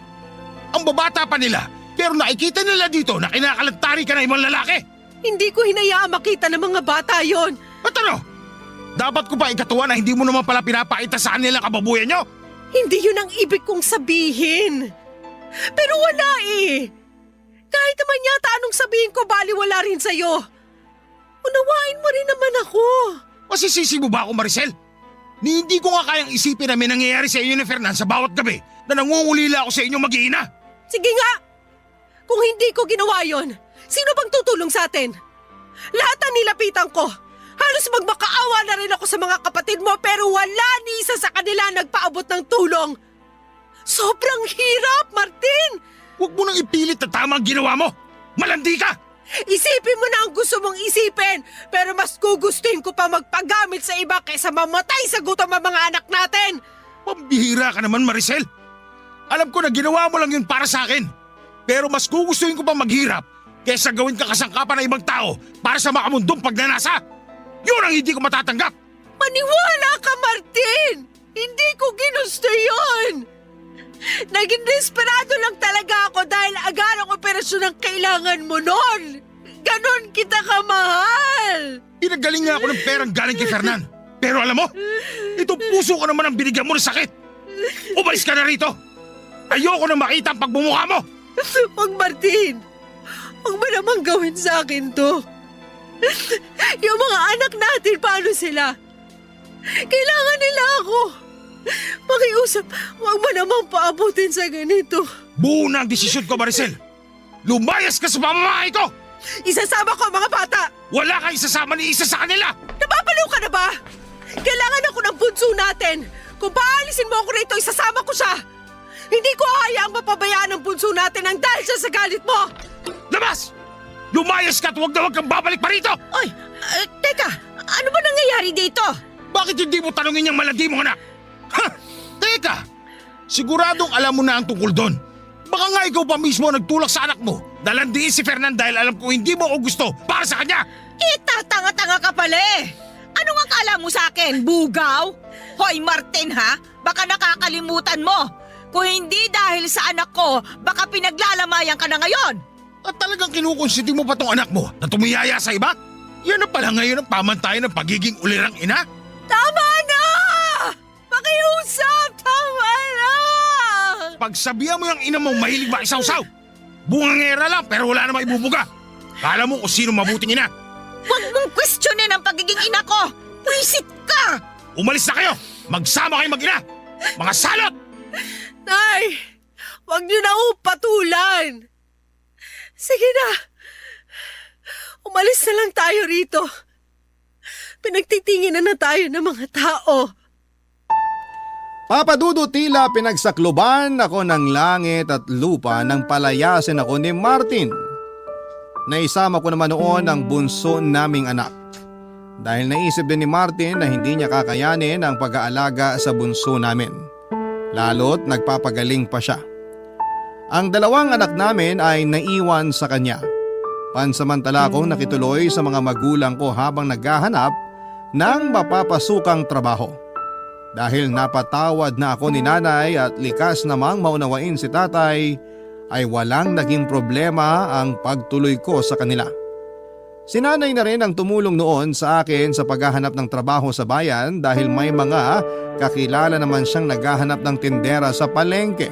Ang babata pa nila, pero nakikita nila dito na kinakalantari ka na ibang lalaki. Hindi ko hinayaan makita ng mga bata yon. At ano? Dapat ko pa ikatuwa na hindi mo naman pala pinapakita sa kanila kababuyan nyo? Hindi yun ang ibig kong sabihin. Pero wala eh. Kahit naman yata anong sabihin ko, baliwala rin sa'yo. Unawain mo rin naman ako. Masisisi mo ba ako, Maricel? Ni hindi ko nga kayang isipin na may nangyayari sa inyo ni Fernan sa bawat gabi na nangungulila ako sa inyo mag-iina. Sige nga. Kung hindi ko ginawa yon, sino bang tutulong sa atin? Lahat ang nilapitan ko. Halos magmakaawa na rin ako sa mga kapatid mo pero wala ni isa sa kanila nagpaabot ng tulong. Sobrang hirap, Martin! Huwag mo nang ipilit na tama ang ginawa mo. Malandi ka! Isipin mo na ang gusto mong isipin, pero mas gugustuhin ko pa magpagamit sa iba kaysa mamatay sa gutom ang mga anak natin! Pambihira ka naman, Maricel. Alam ko na ginawa mo lang yun para sa akin. Pero mas gugustuhin ko pa maghirap kaysa gawin ka kasangkapan ng ibang tao para sa makamundong pagnanasa. Yun ang hindi ko matatanggap! Maniwala ka, Martin! Hindi ko ginusto yun! Naging desperado lang talaga ako dahil agarang operasyon ang kailangan mo nun! Ganon kita kamahal! Pinagaling nga ako ng perang galing kay Fernan. Pero alam mo, itong puso ko naman ang binigyan mo ng sakit. Umalis ka na rito! Ayoko na makita ang pagbumukha mo! Huwag, Martin! Huwag mo naman gawin sa akin to! Yung mga anak natin, paano sila? Kailangan nila ako! Makiusap, huwag mo naman paabutin sa ganito. Buo na ang desisyon ko, Maricel. Lumayas ka sa pamamahay ko! Isasama ko ang mga bata! Wala kang isasama ni isa sa kanila! Napapaliw ka na ba? Kailangan ako ng bunso natin. Kung paalisin mo ako rito, isasama ko siya. Hindi ko hayaang mapabayaan ang bunso natin ang dahil siya sa galit mo. Labas! Lumayas ka at huwag na huwag kang babalik pa rito! Oy, teka, ano ba nangyayari dito? Bakit hindi mo tanungin yung malandi mong anak? Ha! Teka! Siguradong alam mo na ang tungkol doon. Baka nga ikaw pa mismo nagtulak sa anak mo na landiin si Fernan dahil alam ko hindi mo ako gusto para sa kanya! Tatanga-tanga ka pala eh. Anong akala mo sa akin, bugaw? Hoy Martin ha, baka nakakalimutan mo. Kung hindi dahil sa anak ko, baka pinaglalamayan ka na ngayon. At talagang kinukonsinti mo pa tong anak mo na tumiyaya sa iba? Yan na pala ngayon ang pamantayan ng pagiging ulirang ina? Tama na! Pakiusap! Tama na! Pagsabihan mo yung ina mong mahilig makisawsaw. Bungangera lang pero wala namang ibubuga. Kala mo kung sino mabuting ina. Huwag mong questionin ang pagiging ina ko. Pwisit ka! Umalis na kayo! Magsama kayo mag-ina! Mga salot! Nay! Huwag niyo na ako patulan! Sige na! Umalis na lang tayo rito. Pinagtitingin na tayo ng mga tao. Papadudo tila pinagsakluban ako ng langit at lupa nang palayasin ako ni Martin. Naisama ko naman noon ang bunso naming anak. Dahil naisip din ni Martin na hindi niya kakayanin ang pag-aalaga sa bunso namin. Lalo't nagpapagaling pa siya. Ang dalawang anak namin ay naiwan sa kanya. Pansamantala akong nakituloy sa mga magulang ko habang naghahanap ng mapapasukang trabaho. Dahil napatawad na ako ni nanay at likas namang maunawain si tatay, ay walang naging problema ang pagtuloy ko sa kanila. Si nanay na rin ang tumulong noon sa akin sa paghahanap ng trabaho sa bayan dahil may mga kakilala naman siyang naghahanap ng tindera sa palengke.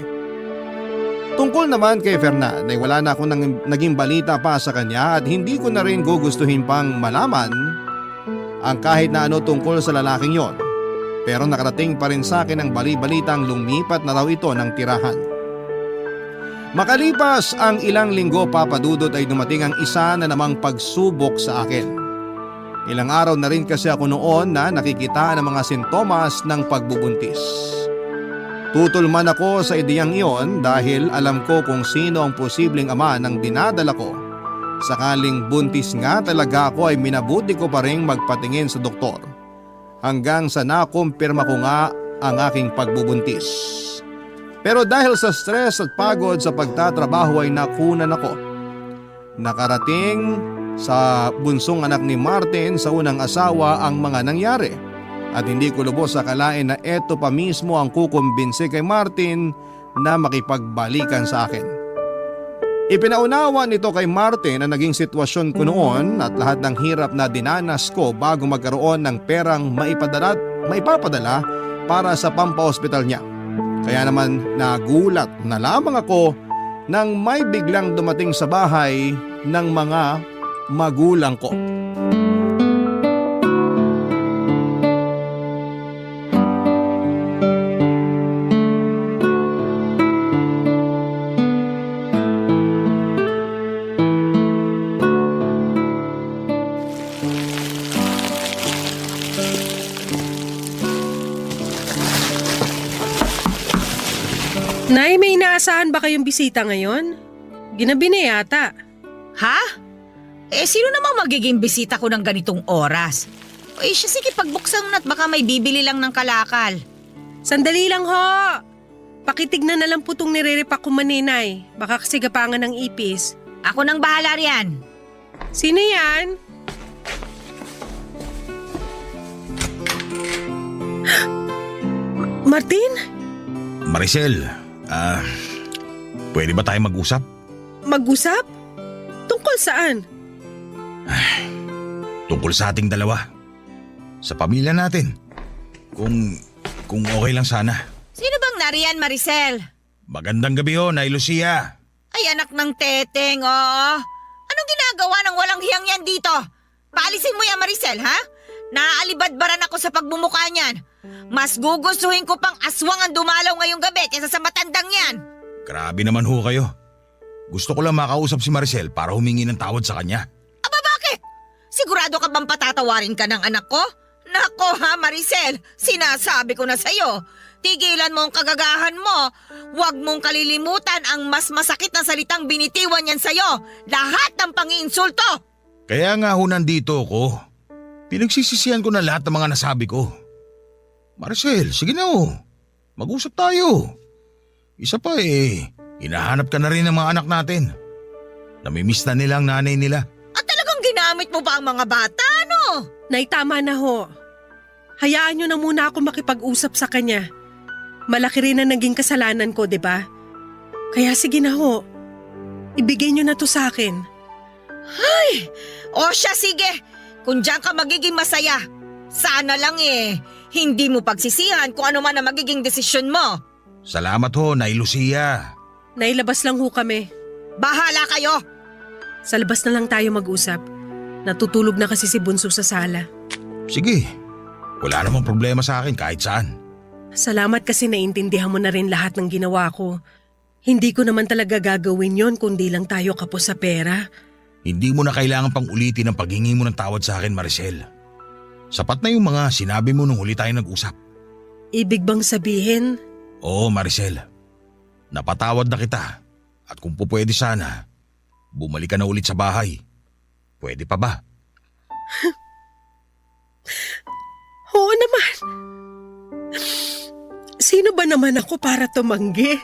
Tungkol naman kay Fernan ay wala na akong naging balita pa sa kanya at hindi ko na rin gugustuhin pang malaman ang kahit na ano tungkol sa lalaking yon. Pero nakarating pa rin sa akin ang bali-balitang lumipat na raw ito ng tirahan. Makalipas ang ilang linggo, Papa Dudut, ay dumating ang isa na namang pagsubok sa akin. Ilang araw na rin kasi ako noon na nakikita ng mga sintomas ng pagbubuntis. Tutol man ako sa ideyang iyon dahil alam ko kung sino ang posibleng ama ng dinadala ko. Sakaling buntis nga talaga ako ay minabuti ko pa rin magpatingin sa doktor. Hanggang sa nakumpirma ko nga ang aking pagbubuntis. Pero dahil sa stress at pagod sa pagtatrabaho ay nakunan ako. Nakarating sa bunsong anak ni Martin sa unang asawa ang mga nangyari. At hindi ko lubos akalain na eto pa mismo ang kukumbinsi kay Martin na makipagbalikan sa akin. Ipinaunawa nito kay Martin ang naging sitwasyon ko noon at lahat ng hirap na dinanas ko bago magkaroon ng perang maipapadala para sa pampahospital niya. Kaya naman nagulat na lamang ako nang may biglang dumating sa bahay ng mga magulang ko. Nay, may inaasahan ba kayong bisita ngayon? Ginabi na yata. Ha? Sino namang magiging bisita ko ng ganitong oras? Siya, sige, pagbuksan mo na at baka may bibili lang ng kalakal. Sandali lang ho! Pakitignan na lang po itong nire-repack ko maninay. Baka kasi gapangan ng ipis. Ako nang bahala riyan. Sino yan? Martin? Maricel, pwede ba tayo mag-usap? Mag-usap? Tungkol saan? Tungkol sa ating dalawa. Sa pamilya natin. Kung okay lang sana. Sino bang nariyan, Maricel? Magandang gabi ho, Nay Lucia. Ay, anak ng teteng, oo. Anong ginagawa ng walang hiyang yan dito? Paalisin mo yan, Maricel, ha? Naaalibadbaran ako sa pagbumuka niyan. Mas gugustuhin ko pang aswang ang dumalaw ngayong gabi kaysa sa matandang yan. Grabe naman ho kayo. Gusto ko lang makausap si Maricel para humingi ng tawad sa kanya. Aba, bakit? Sigurado ka bang patatawarin ka ng anak ko? Nako ha, Maricel, sinasabi ko na sa'yo. Tigilan mo ang kagagahan mo. Huwag mong kalilimutan ang mas masakit na salitang binitiwan yan sa'yo. Lahat ng pangiinsulto. Kaya nga ho nandito ako. Pinagsisisihan ko na lahat ng mga nasabi ko. Maricel, sige na ho. Mag-usap tayo. Isa pa hinahanap ka na rin ng mga anak natin. Namimiss na nila ang nanay nila. At talagang ginamit mo ba ang mga bata, no? Nay, tama na ho. Hayaan niyo na muna ako makipag-usap sa kanya. Malaki rin na naging kasalanan ko, di ba? Kaya sige na ho. Ibigay niyo na to sa akin. Ay, o siya, sige. Kung diyan ka magiging masaya. Sana lang hindi mo pagsisihan kung ano man ang magiging desisyon mo. Salamat ho, Nay Lucia. Nailabas lang ho kami. Bahala kayo. Sa labas na lang tayo mag-usap. Natutulog na kasi si Bunso sa sala. Sige, wala namang problema sa akin kahit saan. Salamat kasi naintindihan mo na rin lahat ng ginawa ko. Hindi ko naman talaga gagawin yon kundi lang tayo kapos sa pera. Hindi mo na kailangan pang ulitin ang paghingi mo ng tawad sa akin, Maricel. Sapat na yung mga sinabi mo nung huli tayo nag-usap. Ibig bang sabihin? Oo, Maricel. Napatawad na kita. At kung pupwede sana, bumalik ka na ulit sa bahay. Pwede pa ba? Oo naman. Sino ba naman ako para tumanggi?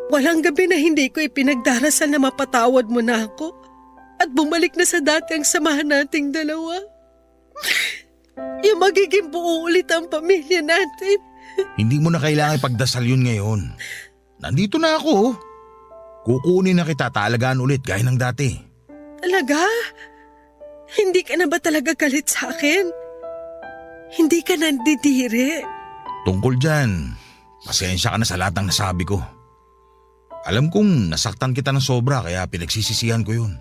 Walang gabi na hindi ko ipinagdarasal na mapatawad mo na ako at bumalik na sa dati ang samahan nating dalawa. Yung magiging buo ulit ang pamilya natin. Hindi mo na kailangan ipagdasal yun ngayon. Nandito na ako. Oh. Kukunin na kita, taalagaan ulit gaya ng dati. Talaga? Hindi ka na ba talaga galit sa akin? Hindi ka nandidiri? Tungkol dyan, pasensya ka na sa lahat ng nasabi ko. Alam kong nasaktan kita ng sobra kaya pinagsisisihan ko yun.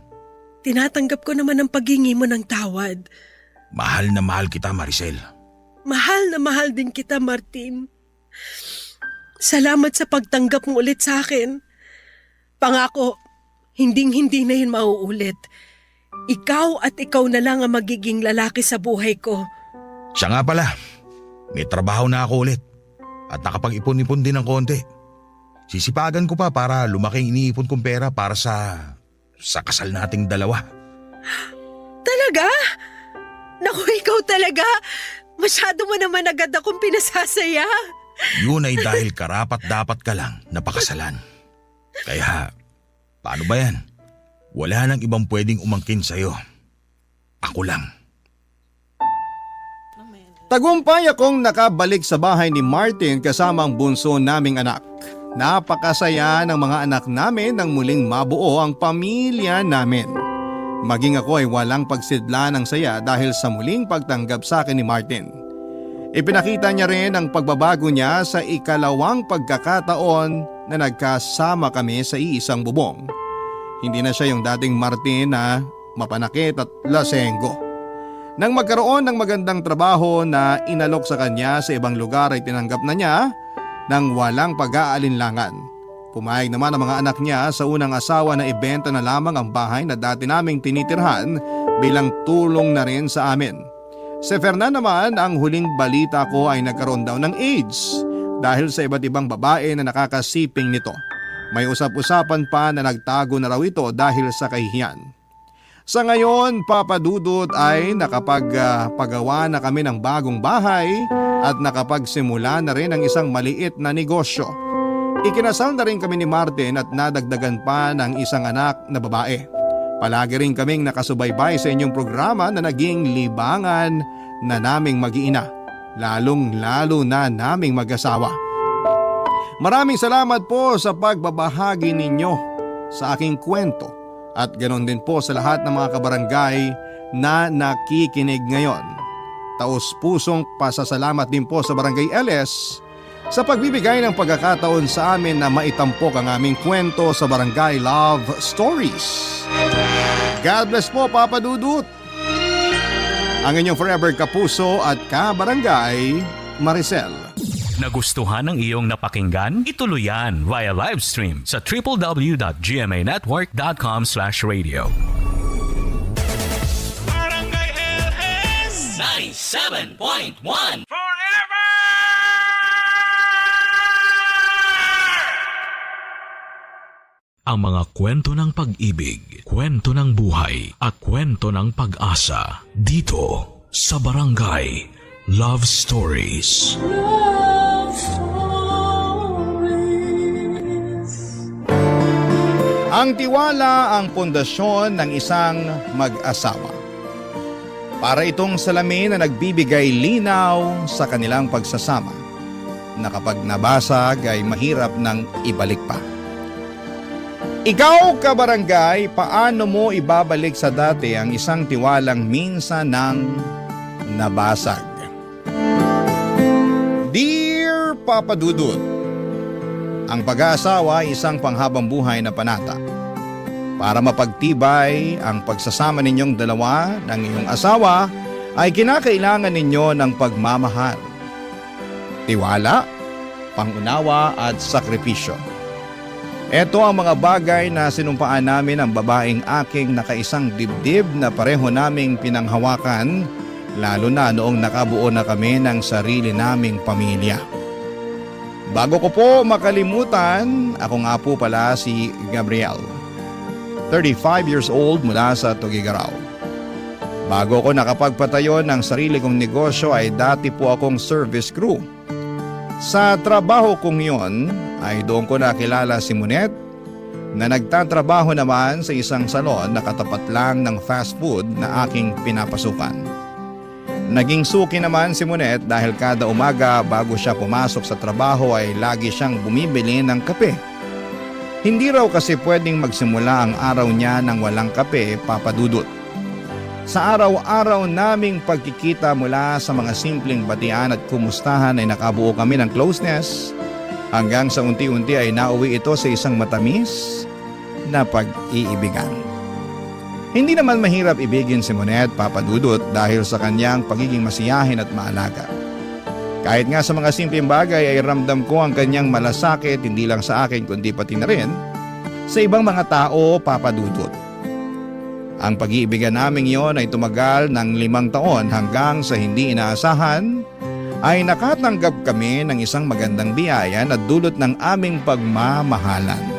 Tinatanggap ko naman ang paghingi mo ng tawad. Mahal na mahal kita, Maricel. Mahal na mahal din kita, Martin. Salamat sa pagtanggap mo ulit sa akin. Pangako, hinding-hindi na yun mauulit. Ikaw at ikaw na lang ang magiging lalaki sa buhay ko. Siya nga pala, may trabaho na ako ulit at nakapag-ipon-ipon din ng konti. Sisipagan ko pa para lumaking iniipon kong pera para sa kasal nating dalawa. Talaga? Naku, ikaw talaga. Masyado mo naman agad akong pinasasaya. Yun ay dahil karapat-dapat ka lang na pakasalan. Kaya, paano ba yan? Wala nang ibang pwedeng umangkin sa'yo. Ako lang. Tagumpay akong nakabalik sa bahay ni Martin kasama ang bunso naming anak. Napakasaya ng mga anak namin nang muling mabuo ang pamilya namin. Maging ako ay walang pagsidla ng saya dahil sa muling pagtanggap sa akin ni Martin. Ipinakita niya rin ang pagbabago niya sa ikalawang pagkakataon na nagkasama kami sa iisang bubong. Hindi na siya yung dating Martin na mapanakit at lasenggo. Nang magkaroon ng magandang trabaho na inalok sa kanya sa ibang lugar ay tinanggap na niya nang walang pag-aalinlangan. Pumayag naman ang mga anak niya sa unang asawa na ibenta na lamang ang bahay na dati naming tinitirhan bilang tulong na rin sa amin. Si Fernan naman, ang huling balita ko ay nagkaroon daw ng AIDS dahil sa iba't ibang babae na nakakasiping nito. May usap-usapan pa na nagtago na raw ito dahil sa kahihiyan. Sa ngayon, Papa Dudut, ay nakapagpagawa na kami ng bagong bahay at nakapagsimula na rin ang isang maliit na negosyo. Ikinasal na rin kami ni Martin at nadagdagan pa ng isang anak na babae. Palagi rin kaming nakasubaybay sa inyong programa na naging libangan na naming mag-iina, lalong-lalo na naming mag-asawa. Maraming salamat po sa pagbabahagi ninyo sa aking kwento. At ganon din po sa lahat ng mga kabarangay na nakikinig ngayon. Taos-pusong pasasalamat din po sa Barangay LS sa pagbibigay ng pagkakataon sa amin na maitampok ang aming kwento sa Barangay Love Stories. God bless po, Papa Dudut. Ang inyong forever kapuso at kabarangay, Maricel. Nagustuhan ng iyong napakinggan? Ituloy yan via live stream sa www.gmanetwork.com/radio. Barangay LS 97.1 Forever! Ang mga kwento ng pag-ibig, kwento ng buhay at kwento ng pag-asa dito sa Barangay Love Stories. Ang tiwala ang pundasyon ng isang mag-asawa. Para itong salamin na nagbibigay linaw sa kanilang pagsasama, na kapag nabasag ay mahirap nang ibalik pa. Ikaw, kabarangay, paano mo ibabalik sa dati ang isang tiwalang minsan nang nabasag? Dear Papa Dudut, ang pag-aasawa ay isang panghabang buhay na panata. Para mapagtibay ang pagsasama ninyong dalawa ng iyong asawa ay kinakailangan ninyo ng pagmamahal, tiwala, pangunawa at sakripisyo. Ito ang mga bagay na sinumpaan namin ang babaeng aking nakaisang dibdib na pareho naming pinanghawakan, lalo na noong nakabuo na kami ng sarili naming pamilya. Bago ko po makalimutan, ako nga po pala si Gabriel, 35 years old mula sa Tugigaraw. Bago ko nakapagpatayo ng sarili kong negosyo ay dati po akong service crew. Sa trabaho kong yon ay doon ko nakilala si Monet na nagtatrabaho naman sa isang salon na katapat lang ng fast food na aking pinapasukan. Naging suki naman si Monet dahil kada umaga bago siya pumasok sa trabaho ay lagi siyang bumibili ng kape. Hindi raw kasi pwedeng magsimula ang araw niya ng walang kape, Papa Dudut. Sa araw-araw naming pagkikita mula sa mga simpleng batian at kumustahan ay nakabuo kami ng closeness hanggang sa unti-unti ay nauwi ito sa isang matamis na pag-iibigan. Hindi naman mahirap ibigin si Monet, Papa Dudut, dahil sa kanyang pagiging masiyahin at maalaga. Kahit nga sa mga simpleng bagay ay ramdam ko ang kanyang malasakit hindi lang sa akin kundi pati na rin sa ibang mga tao, Papa Dudut. Ang pag-iibigan naming iyon ay tumagal ng 5 taon hanggang sa hindi inaasahan ay nakatanggap kami ng isang magandang biyaya na dulot ng aming pagmamahalan.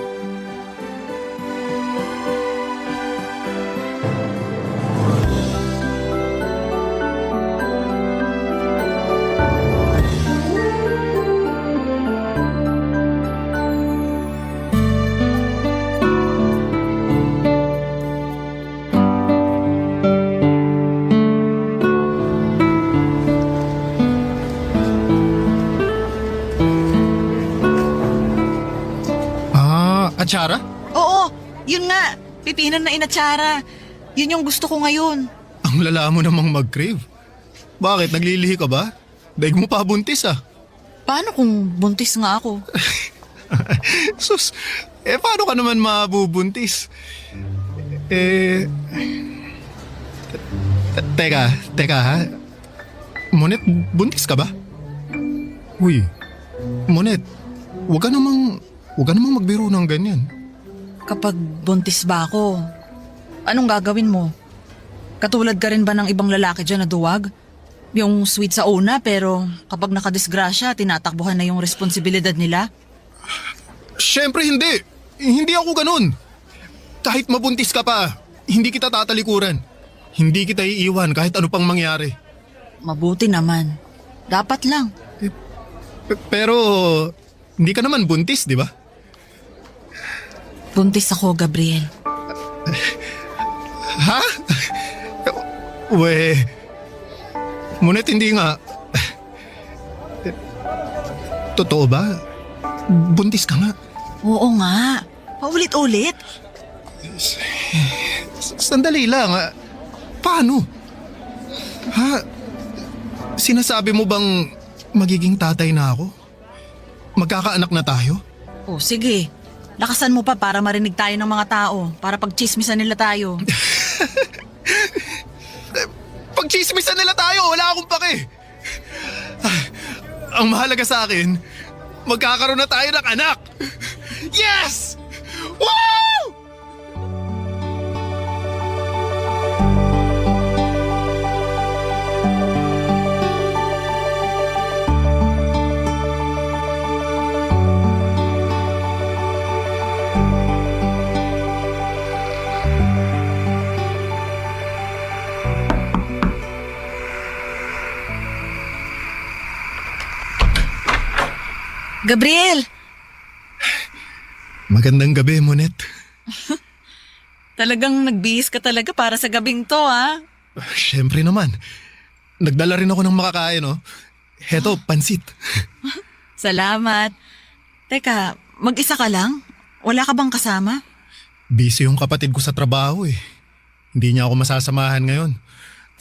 Atsara? Oo, yun nga. Pipinan na inatsara. Yun yung gusto ko ngayon. Ang lala mo namang mag-crave. Bakit? Naglilihi ka ba? Daig mo pa buntis ah. Paano kung buntis nga ako? Sus, paano ka naman mabubuntis? Teka ha? Monet, buntis ka ba? Uy, Monet, wag ka namang magbiro ng ganyan. Kapag buntis ba ako, anong gagawin mo? Katulad ka rin ba ng ibang lalaki dyan na duwag? Yung sweet sa una pero kapag nakadisgrasya, tinatakbuhan na yung responsibilidad nila? Siyempre hindi. Hindi ako ganun. Kahit mabuntis ka pa, hindi kita tatalikuran. Hindi kita iiwan kahit ano pang mangyari. Mabuti naman. Dapat lang. Pero hindi ka naman buntis, di ba? Buntis ako, Gabriel. Ha? We, Monet, hindi nga. Totoo ba? Buntis ka nga. Oo nga. Paulit-ulit. Sandali lang. Paano? Ha? Sinasabi mo bang magiging tatay na ako? Magkakaanak na tayo? O sige. Lakasan mo pa para marinig tayo ng mga tao. Para pagchismisan nila tayo. Pagchismisan nila tayo, wala akong pake. Ang mahalaga sa akin, magkakaroon na tayo ng anak. Yes! Woo! Gabriel! Magandang gabi, Monet. Talagang nagbihis ka talaga para sa gabing to, ha? Siyempre naman. Nagdala rin ako ng makakain, oh. Heto, pansit. Salamat. Teka, mag-isa ka lang? Wala ka bang kasama? Busy yung kapatid ko sa trabaho, eh. Hindi niya ako masasamahan ngayon.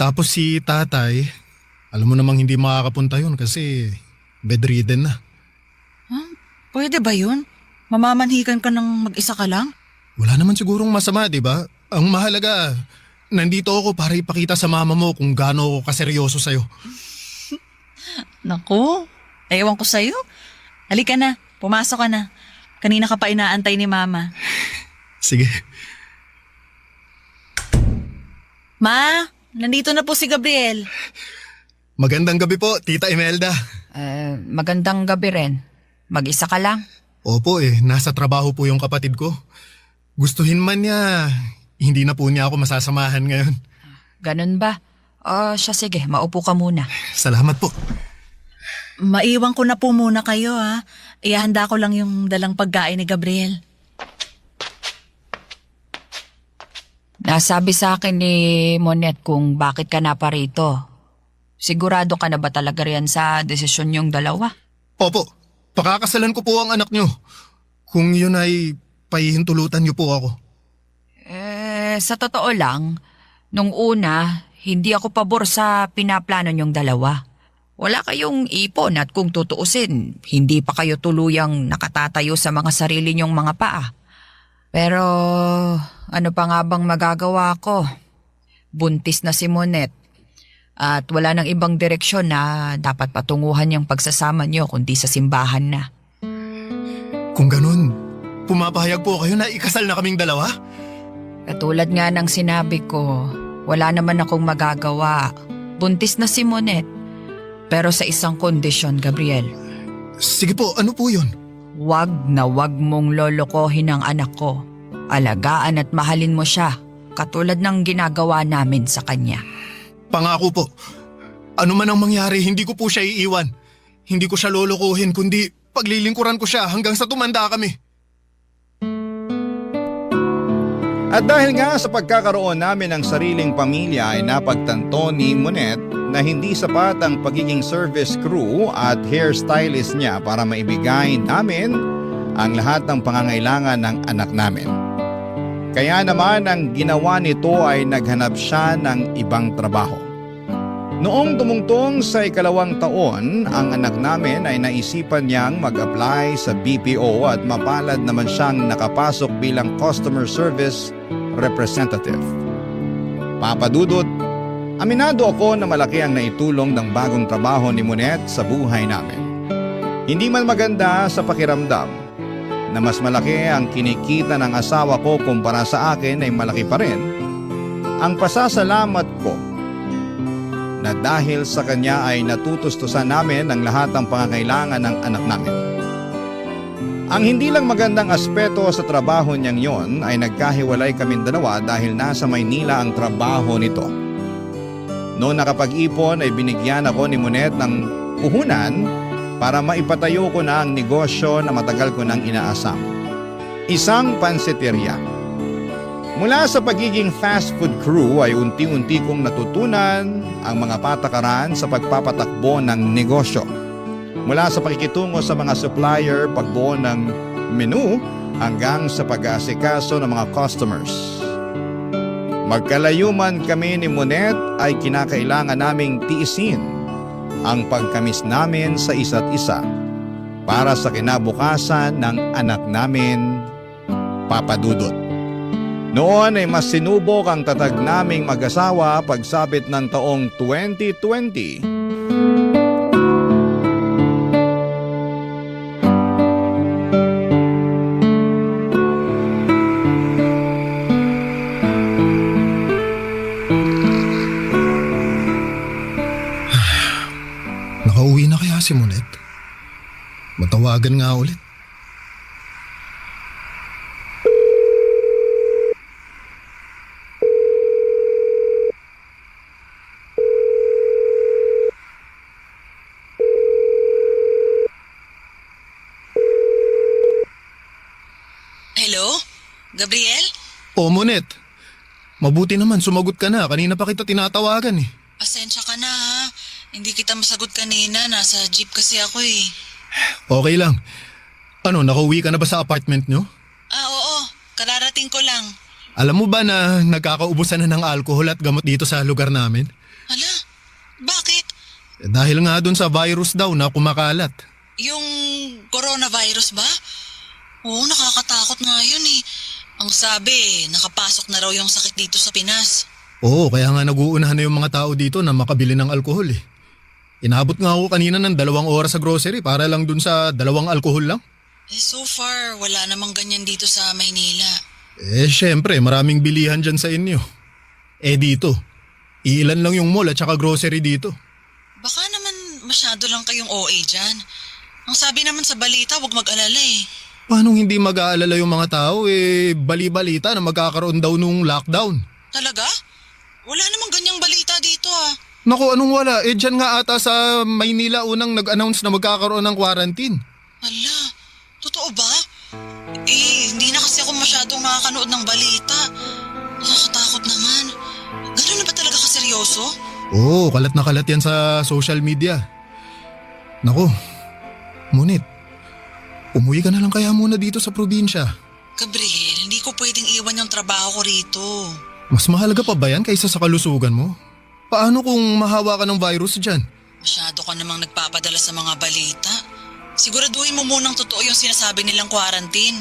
Tapos si tatay, alam mo namang hindi makakapunta yun kasi bedridden na. Pwede ba yun? Mamamanhikan ka ng mag-isa ka lang? Wala naman sigurong masama, di ba? Ang mahalaga, nandito ako para ipakita sa mama mo kung gaano ako kaseryoso sa'yo. Naku, ewan ko sa'yo. Halika na, pumasok ka na. Kanina ka pa inaantay ni mama. Sige. Ma, nandito na po si Gabriel. Magandang gabi po, Tita Imelda. Magandang gabi rin. Mag-isa ka lang? Opo nasa trabaho po yung kapatid ko. Gustuhin man niya, hindi na po niya ako masasamahan ngayon. Ganun ba? Siya sige, maupo ka muna. Salamat po. Maiwan ko na po muna kayo ha. Ihahanda ko lang yung dalang pagkain ni Gabriel. Nasabi sa akin ni Monet kung bakit ka na pa rito. Sigurado ka na ba talaga riyan sa desisyon yung dalawa? Opo, pakakasalan ko po ang anak nyo. Kung yun ay pahihintulutan nyo po ako. Sa totoo lang, nung una, hindi ako pabor sa pinaplano niyong dalawa. Wala kayong ipon at kung tutuusin, hindi pa kayo tuluyang nakatatayo sa mga sarili niyong mga paa. Pero ano pa nga bang magagawa ko? Buntis na si Monet at wala nang ibang direksyon na dapat patunguhan yung pagsasama niyo kundi sa simbahan na. Kung ganun, pumapahayag po kayo na ikasal na kaming dalawa? Katulad nga ng sinabi ko, wala naman akong magagawa. Buntis na si Monet. Pero sa isang kondisyon, Gabriel. Sige po, ano po yun? Wag na wag mong lolokohin ang anak ko. Alagaan at mahalin mo siya, katulad ng ginagawa namin sa kanya. Pangako po. Ano man ang mangyari, hindi ko po siya iiwan. Hindi ko siya lolokohin, kundi paglilingkuran ko siya hanggang sa tumanda kami. At dahil nga sa pagkakaroon namin ng sariling pamilya ay napagtanto ni Monet na hindi sapat ang pagiging service crew at hairstylist niya para maibigay namin ang lahat ng pangangailangan ng anak namin. Kaya naman ang ginawa nito ay naghanap siya ng ibang trabaho. Noong tumungtong sa 2 taon, ang anak namin ay naisipan niyang mag-apply sa BPO at mapalad naman siyang nakapasok bilang customer service representative. Papadudot, aminado ako na malaki ang naitulong ng bagong trabaho ni Monet sa buhay namin. Hindi man maganda sa pakiramdam na mas malaki ang kinikita ng asawa ko kumpara sa akin ay malaki pa rin ang pasasalamat ko na dahil sa kanya ay natutustusan namin ang lahat ng pangangailangan ng anak namin. Ang hindi lang magandang aspeto sa trabaho niyang yon ay nagkahiwalay kaming dalawa dahil nasa Maynila ang trabaho nito. Noong nakapag-ipon ay binigyan ako ni Monet ng puhunan para maipatayo ko na ang negosyo na matagal ko nang inaasam. Isang pansiteria. Mula sa pagiging fast food crew ay unti-unti kong natutunan ang mga patakaran sa pagpapatakbo ng negosyo. Mula sa pakikitungo sa mga supplier, pagbuo ng menu, hanggang sa pag-aasikaso ng mga customers. Magkalayo man kami ni Monet ay kinakailangan naming tiisin ang pagkamis namin sa isa't isa para sa kinabukasan ng anak namin, Papa Dudut. Noon ay mas sinubok ang tatag naming mag-asawa pagsapit ng taong 2020. Nakauwi na kaya si Monet? Matawagan nga ulit. Hello? Gabriel? O Monet, mabuti naman sumagot ka na. Kanina pa kita tinatawagan eh. Pasensya ka na ha. Hindi kita masagot kanina. Nasa jeep kasi ako eh. Okay lang. Ano, nakauwi ka na ba sa apartment nyo? Oo. Kararating ko lang. Alam mo ba na nagkakaubusan na ng alcohol at gamot dito sa lugar namin? Hala? Bakit? Dahil nga dun sa virus daw na kumakalat. Yung coronavirus ba? Oo, nakakatakot nga yun eh. Ang sabi, nakapasok na raw yung sakit dito sa Pinas. Oo, kaya nga nag-uunahan na yung mga tao dito na makabili ng alkohol eh. Inabot nga ako kanina ng 2 oras sa grocery para lang dun sa 2 alkohol lang. So far, wala namang ganyan dito sa Maynila. Syempre, maraming bilihan dyan sa inyo. Dito, iilan lang yung mall at saka grocery dito. Baka naman masyado lang kayong OA dyan. Ang sabi naman sa balita, huwag mag-alala eh. Paano hindi mag-aalala yung mga tao bali-balita na magkakaroon daw nung lockdown? Talaga? Wala namang ganyang balita dito ah. Naku, anong wala? Dyan nga ata sa Maynila unang nag-announce na magkakaroon ng quarantine. Ala, totoo ba? Hindi na kasi ako masyadong nakakanood ng balita. Nakakatakot naman. Gano'n na ba talaga kaseryoso? Oo, kalat na kalat yan sa social media. Naku, Munit, umuwi ka na lang kaya muna dito sa probinsya. Gabriel, hindi ko pwedeng iwan yung trabaho ko rito. Mas mahalaga pa ba yan kaysa sa kalusugan mo? Paano kung mahawa ka ng virus dyan? Masyado ka namang nagpapadala sa mga balita. Siguraduhin mo munang totoo yung sinasabi nilang quarantine.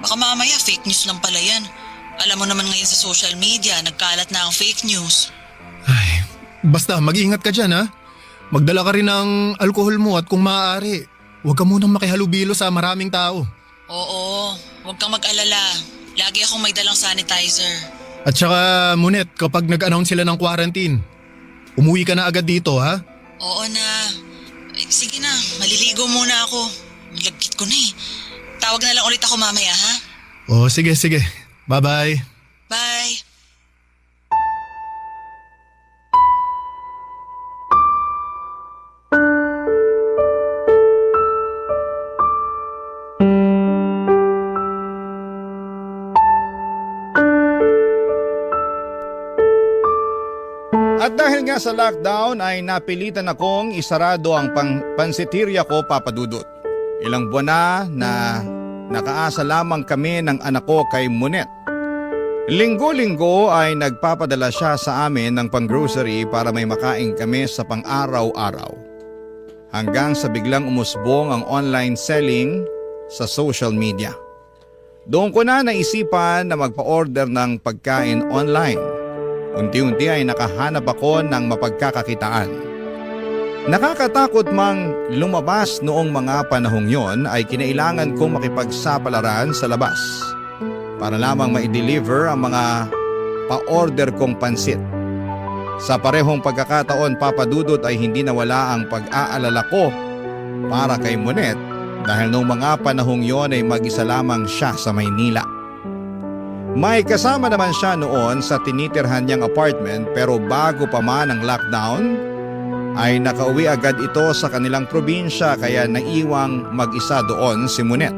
Baka mamaya fake news lang pala yan. Alam mo naman ngayon sa social media, nagkalat na ang fake news. Ay, basta mag-iingat ka dyan ha. Magdala ka rin ng alkohol mo at kung maaari, huwag ka munang makihalubilo sa maraming tao. Oo, huwag kang mag-alala. Lagi akong may dalang sanitizer. At saka, Munet, kapag nag-announce sila ng quarantine, umuwi ka na agad dito ha. Oo na. Sige na, maliligo muna ako. Malagkit ko na eh. Tawag na lang ulit ako mamaya ha. Oh, sige. Bye-bye. Bye. At dahil nga sa lockdown ay napilitan akong isarado ang pansitirya ko, Papa Dudut. Ilang buwan na nakaasa lamang kami ng anak ko kay Munet. Linggo-linggo ay nagpapadala siya sa amin ng pang-grocery para may makain kami sa pang-araw-araw. Hanggang sa biglang umusbong ang online selling sa social media. Doon ko na naisipan na magpa-order ng pagkain online. Unti-unti ay nakahanap ako ng mapagkakakitaan. Nakakatakot mang lumabas noong mga panahong yon ay kinailangan kong makipagsapalaran sa labas para lamang ma-deliver ang mga pa-order kong pansit. Sa parehong pagkakataon, Papa Dudut, ay hindi nawala ang pag-aalala ko para kay Munet dahil noong mga panahong yon ay mag-isa lamang siya sa Maynila. May kasama naman siya noon sa tinitirhan niyang apartment pero bago pa man ang lockdown ay nakauwi agad ito sa kanilang probinsya kaya naiwang mag-isa doon si Munet.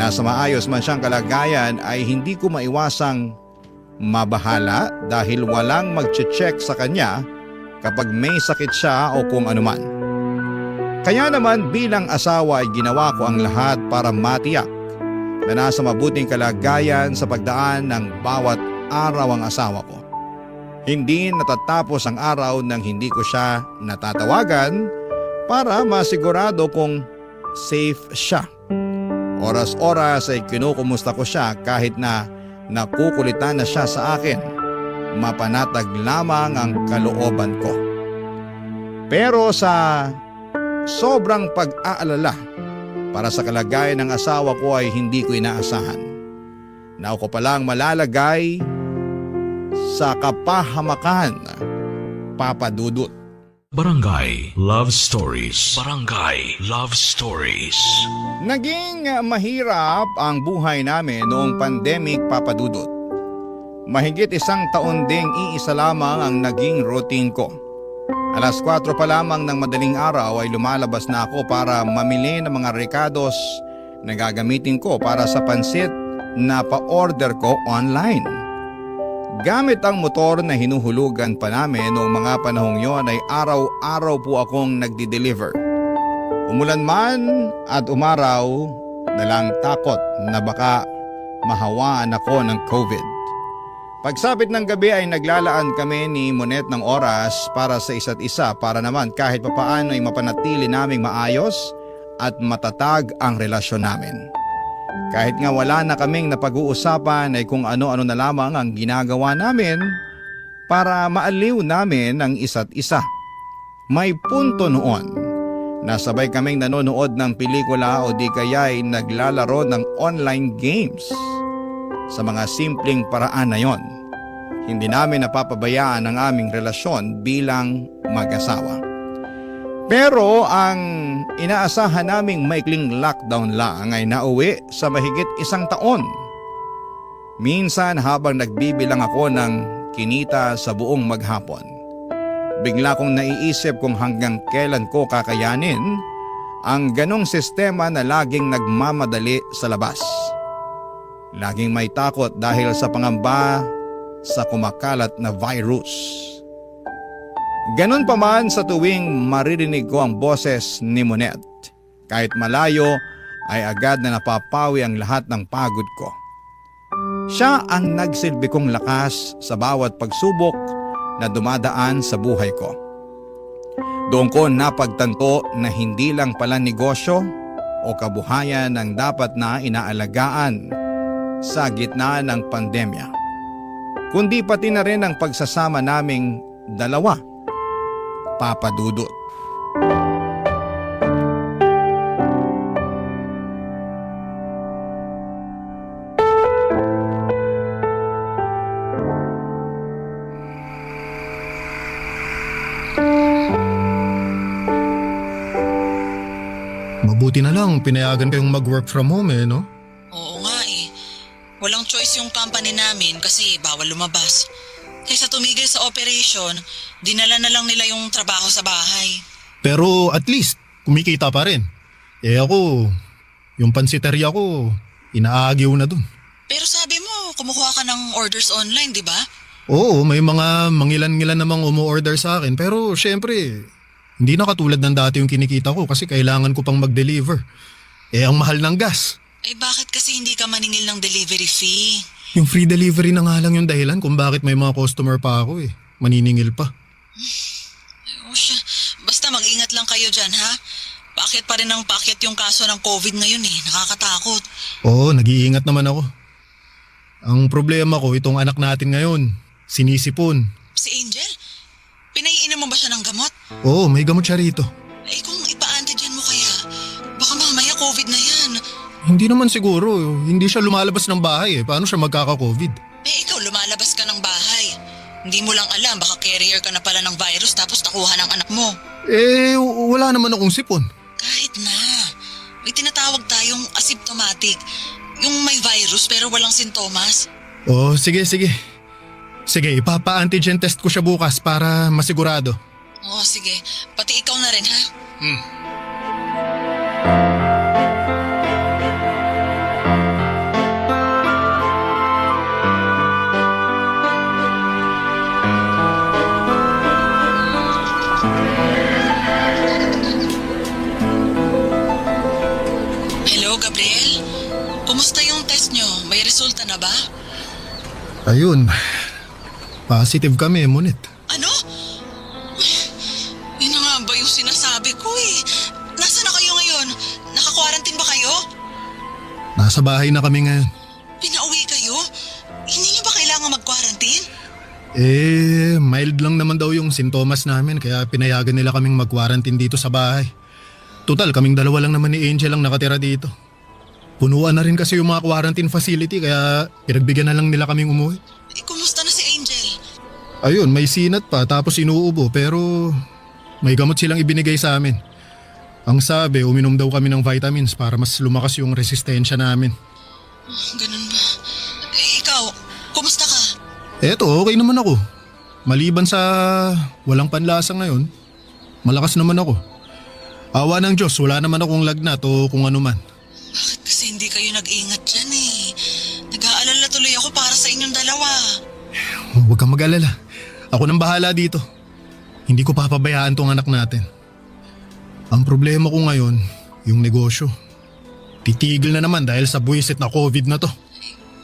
Nasa maayos man siyang kalagayan ay hindi ko maiwasang mabahala dahil walang mag-check sa kanya kapag may sakit siya o kung anuman. Kaya naman bilang asawa ay ginawa ko ang lahat para matiyak na nasa mabuting kalagayan sa pagdaan ng bawat araw ang asawa ko. Hindi natatapos ang araw nang hindi ko siya natatawagan para masigurado kung safe siya. Oras-oras ay kinukumusta ko siya kahit na nakukulitan na siya sa akin. Mapanatag lamang ang kalooban ko. Pero sa sobrang pag-aalala para sa kalagayan ng asawa ko ay hindi ko inaasahan na ako palang malalagay sa kapahamakan, Papa Dudut. Barangay Love Stories. Barangay Love Stories. Naging mahirap ang buhay namin noong pandemic, Papa Dudut. Mahigit 1 taon ding iisa lamang ang naging routine ko. Alas 4 pa lamang ng madaling araw ay lumalabas na ako para mamili ng mga rekados na gagamitin ko para sa pansit na pa-order ko online. Gamit ang motor na hinuhulugan pa namin noong mga panahong yon ay araw-araw po akong nagdi-deliver. Umulan man at umaraw, nalang takot na baka mahawaan ako ng COVID. Pagsapit ng gabi ay naglalaan kami ni Munet ng oras para sa isa't isa para naman kahit papaano ay mapanatili naming maayos at matatag ang relasyon namin. Kahit nga wala na kaming napag-uusapan ay kung ano-ano na lamang ang ginagawa namin para maaliw namin ang isa't isa. May punto noon na sabay kaming nanonood ng pelikula o di kaya ay naglalaro ng online games. Sa mga simpleng paraan na yon, hindi namin napapabayaan ang aming relasyon bilang mag-asawa. Pero ang inaasahan naming maikling lockdown lang ay nauwi sa mahigit 1 taon. Minsan habang nagbibilang ako ng kinita sa buong maghapon, bigla kong naiisip kung hanggang kailan ko kakayanin ang ganong sistema na laging nagmamadali sa labas. Laging may takot dahil sa pangamba sa kumakalat na virus. Ganon pa man sa tuwing maririnig ko ang boses ni Monet. Kahit malayo ay agad na napapawi ang lahat ng pagod ko. Siya ang nagsilbi kong lakas sa bawat pagsubok na dumadaan sa buhay ko. Doon ko napagtanto na hindi lang pala negosyo o kabuhayan ang dapat na inaalagaan sa gitna ng pandemya, kundi pati na rin ang pagsasama naming dalawa, Papa Dudut. Mabuti na lang, pinayagan kayong mag-work from home no? Oo nga eh. Walang choice yung company namin kasi bawal lumabas. Kaysa tumigil sa operation, dinala na lang nila yung trabaho sa bahay. Pero at least, kumikita pa rin. Ako, yung pansiteria ko, inaagyaw na dun. Pero sabi mo, kumukuha ka ng orders online, di ba? Oo, may mga mangilan-ngilan namang umu-order sa akin. Pero syempre, hindi na katulad ng dati yung kinikita ko kasi kailangan ko pang mag-deliver. Ang mahal ng gas. Bakit kasi hindi ka maningil ng delivery fee? Yung free delivery na nga lang yung dahilan kung bakit may mga customer pa ako Maniningil pa. O siya, basta mag-ingat lang kayo dyan ha. Paakyat pa rin ang paakyat yung kaso ng COVID ngayon nakakatakot. Oo, nag-iingat naman ako. Ang problema ko, itong anak natin ngayon, sinisipon. Si Angel? Pinaiinom mo ba siya ng gamot? Oo, may gamot siya rito. Kung ipa-antigen mo kaya, baka mamaya COVID na yan. Hindi naman siguro, hindi siya lumalabas ng bahay Paano siya magkaka-COVID? Ikaw lumalabas ka ng bahay. Hindi mo lang alam, baka carrier ka na pala ng virus tapos nakuha ng anak mo. Wala naman akong sipon. Kahit na. May tinatawag tayong asymptomatic. Yung may virus pero walang sintomas. Sige. Sige, ipapa-antigen test ko siya bukas para masigurado. Sige. Pati ikaw na rin ha? Hello, Gabriel? Kumusta yung test nyo? May resulta na ba? Ayun, positive kami, Monet. Ano? Yun na nga ba yung sinasabi ko Nasaan na kayo ngayon? Naka-quarantine ba kayo? Nasa bahay na kami ngayon. Pinauwi kayo? Hindi nyo ba kailangan mag-quarantine? Mild lang naman daw yung sintomas namin kaya pinayagan nila kaming mag-quarantine dito sa bahay. Total, kaming dalawa lang naman ni Angel ang nakatira dito. Punuan na rin kasi yung mga quarantine facility kaya pinagbigyan na lang nila kaming umuwi. Kumusta na si Angel? Ayun, may sinat pa tapos inuubo pero may gamot silang ibinigay sa amin. Ang sabi, uminom daw kami ng vitamins para mas lumakas yung resistensya namin. Ganun ba? Ikaw, kumusta ka? Eto, okay naman ako. Maliban sa walang panlasa ngayon, malakas naman ako. Awa ng Diyos, wala naman akong lagnat o kung ano man. Bakit kasi hindi kayo nag-ingat dyan Nag-aalala tuloy ako para sa inyong dalawa. Huwag kang mag-alala. Ako nang bahala dito. Hindi ko papabayaan tong anak natin. Ang problema ko ngayon, yung negosyo. Titigil na naman dahil sa buwisit na COVID na to.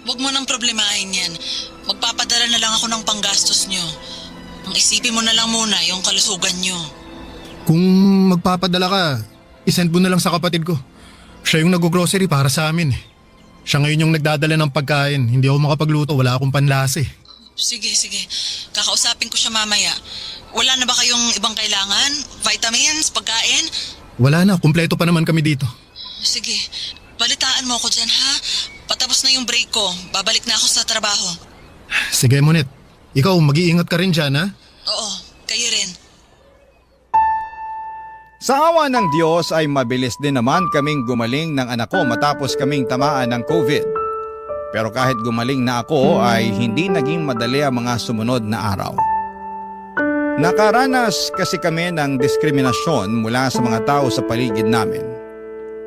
Huwag mo nang problemahin yan. Magpapadala na lang ako ng panggastos nyo. Ang isipin mo na lang muna yung kalusugan nyo. Kung magpapadala ka, isend mo na lang sa kapatid ko. Siya yung nag-grocery para sa amin Siya ngayon yung nagdadala ng pagkain. Hindi ako makapagluto, wala akong panlasa Sige. Kakausapin ko siya mamaya. Wala na ba kayong ibang kailangan? Vitamins, pagkain? Wala na, kumpleto pa naman kami dito. Sige, balitaan mo ako dyan ha. Patapos na yung break ko, babalik na ako sa trabaho. Sige, Monet. Ikaw, mag-iingat ka rin dyan, ha? Oo, kayo rin. Sa awa ng Diyos ay mabilis din naman kaming gumaling ng anak ko matapos kaming tamaan ng COVID. Pero kahit gumaling na ako ay hindi naging madali ang mga sumunod na araw. Nakaranas kasi kami ng diskriminasyon mula sa mga tao sa paligid namin.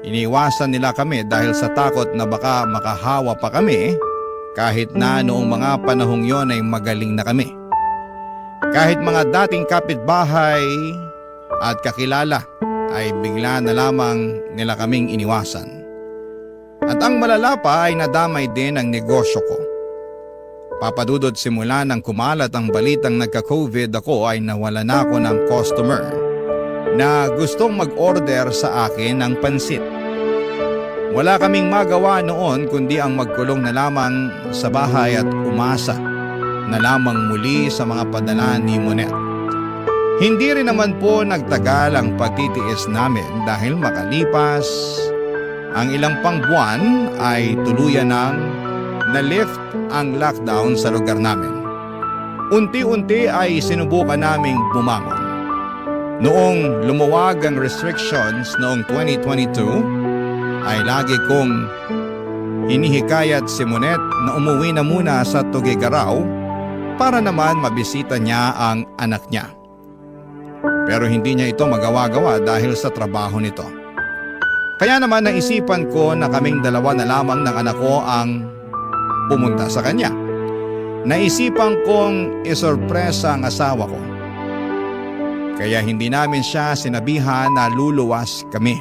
Iniiwasan nila kami dahil sa takot na baka makahawa pa kami kahit na noong mga panahong yon ay magaling na kami. Kahit mga dating kapitbahay at kakilala ay bigla na lamang nila kaming iniwasan. At ang malala pa ay nadamay din ang negosyo ko. Papadudod simula nang kumalat ang balitang nagka-COVID ako ay nawala na ako ng customer na gustong mag-order sa akin ng pansit. Wala kaming magawa noon kundi ang magkulong na lamang sa bahay at umasa na lamang muli sa mga padala ni Monet. Hindi rin naman po nagtagal ang pagtitiis namin dahil makalipas ang ilang pang buwan ay tuluyan ng na-lift ang lockdown sa lugar namin. Unti-unti ay sinubukan naming bumangon. Noong lumuwag ang restrictions noong 2022, ay lagi kong hinihikayat si Monet na umuwi na muna sa Tuguegarao para naman mabisita niya ang anak niya. Pero hindi niya ito magawa-gawa dahil sa trabaho nito. Kaya naman naisipan ko na kaming dalawa na lamang ng anak ko ang pumunta sa kanya. Naisipan kong isorpresa ang asawa ko. Kaya hindi namin siya sinabihan na luluwas kami.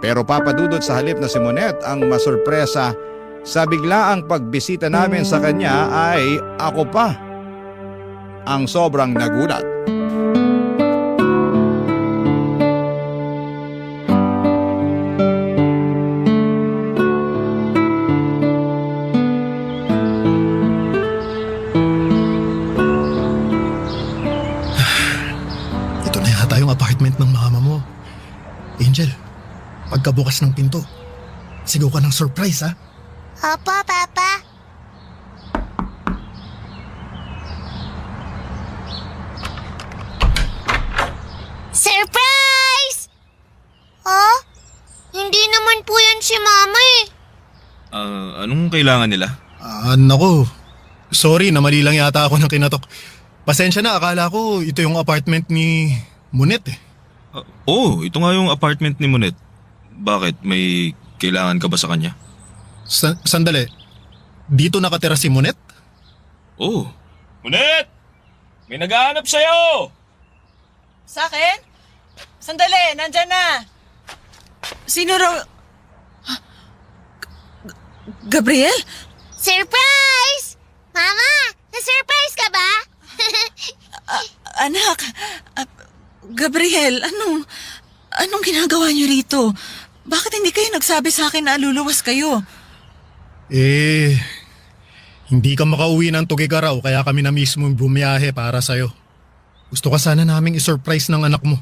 Pero papadudod sa halip na si Monet ang masurpresa sa biglaang pagbisita namin sa kanya ay ako pa ang sobrang nagulat. Ito na yata yung apartment ng mama mo. Angel, pagkabukas ng pinto, sigaw ka ng surprise ha? Opo, Papa. Surprise! Oh? Hindi naman po yan si Mama eh. Anong kailangan nila? Nako. Sorry na mali lang yata ako ng kinatok. Pasensya na, akala ko ito yung apartment ni Monet eh. Ito nga yung apartment ni Monet. Bakit? May kailangan ka ba sa kanya? Sandali. Dito nakatira si Monet? Oh. Monet! May naghahanap sa'yo! Sa akin? Sandali, nandyan na. Sino raw? Gabriel? Surprise! Mama, na-surprise ka ba? Anak, Gabriel, anong ginagawa niyo rito? Bakit hindi kayo nagsabi sa akin na luluwas kayo? Hindi ka makauwi ng Tuguegarao kaya kami na mismo bumiyahe para sa'yo. Gusto ka sana naming isurprise ng anak mo.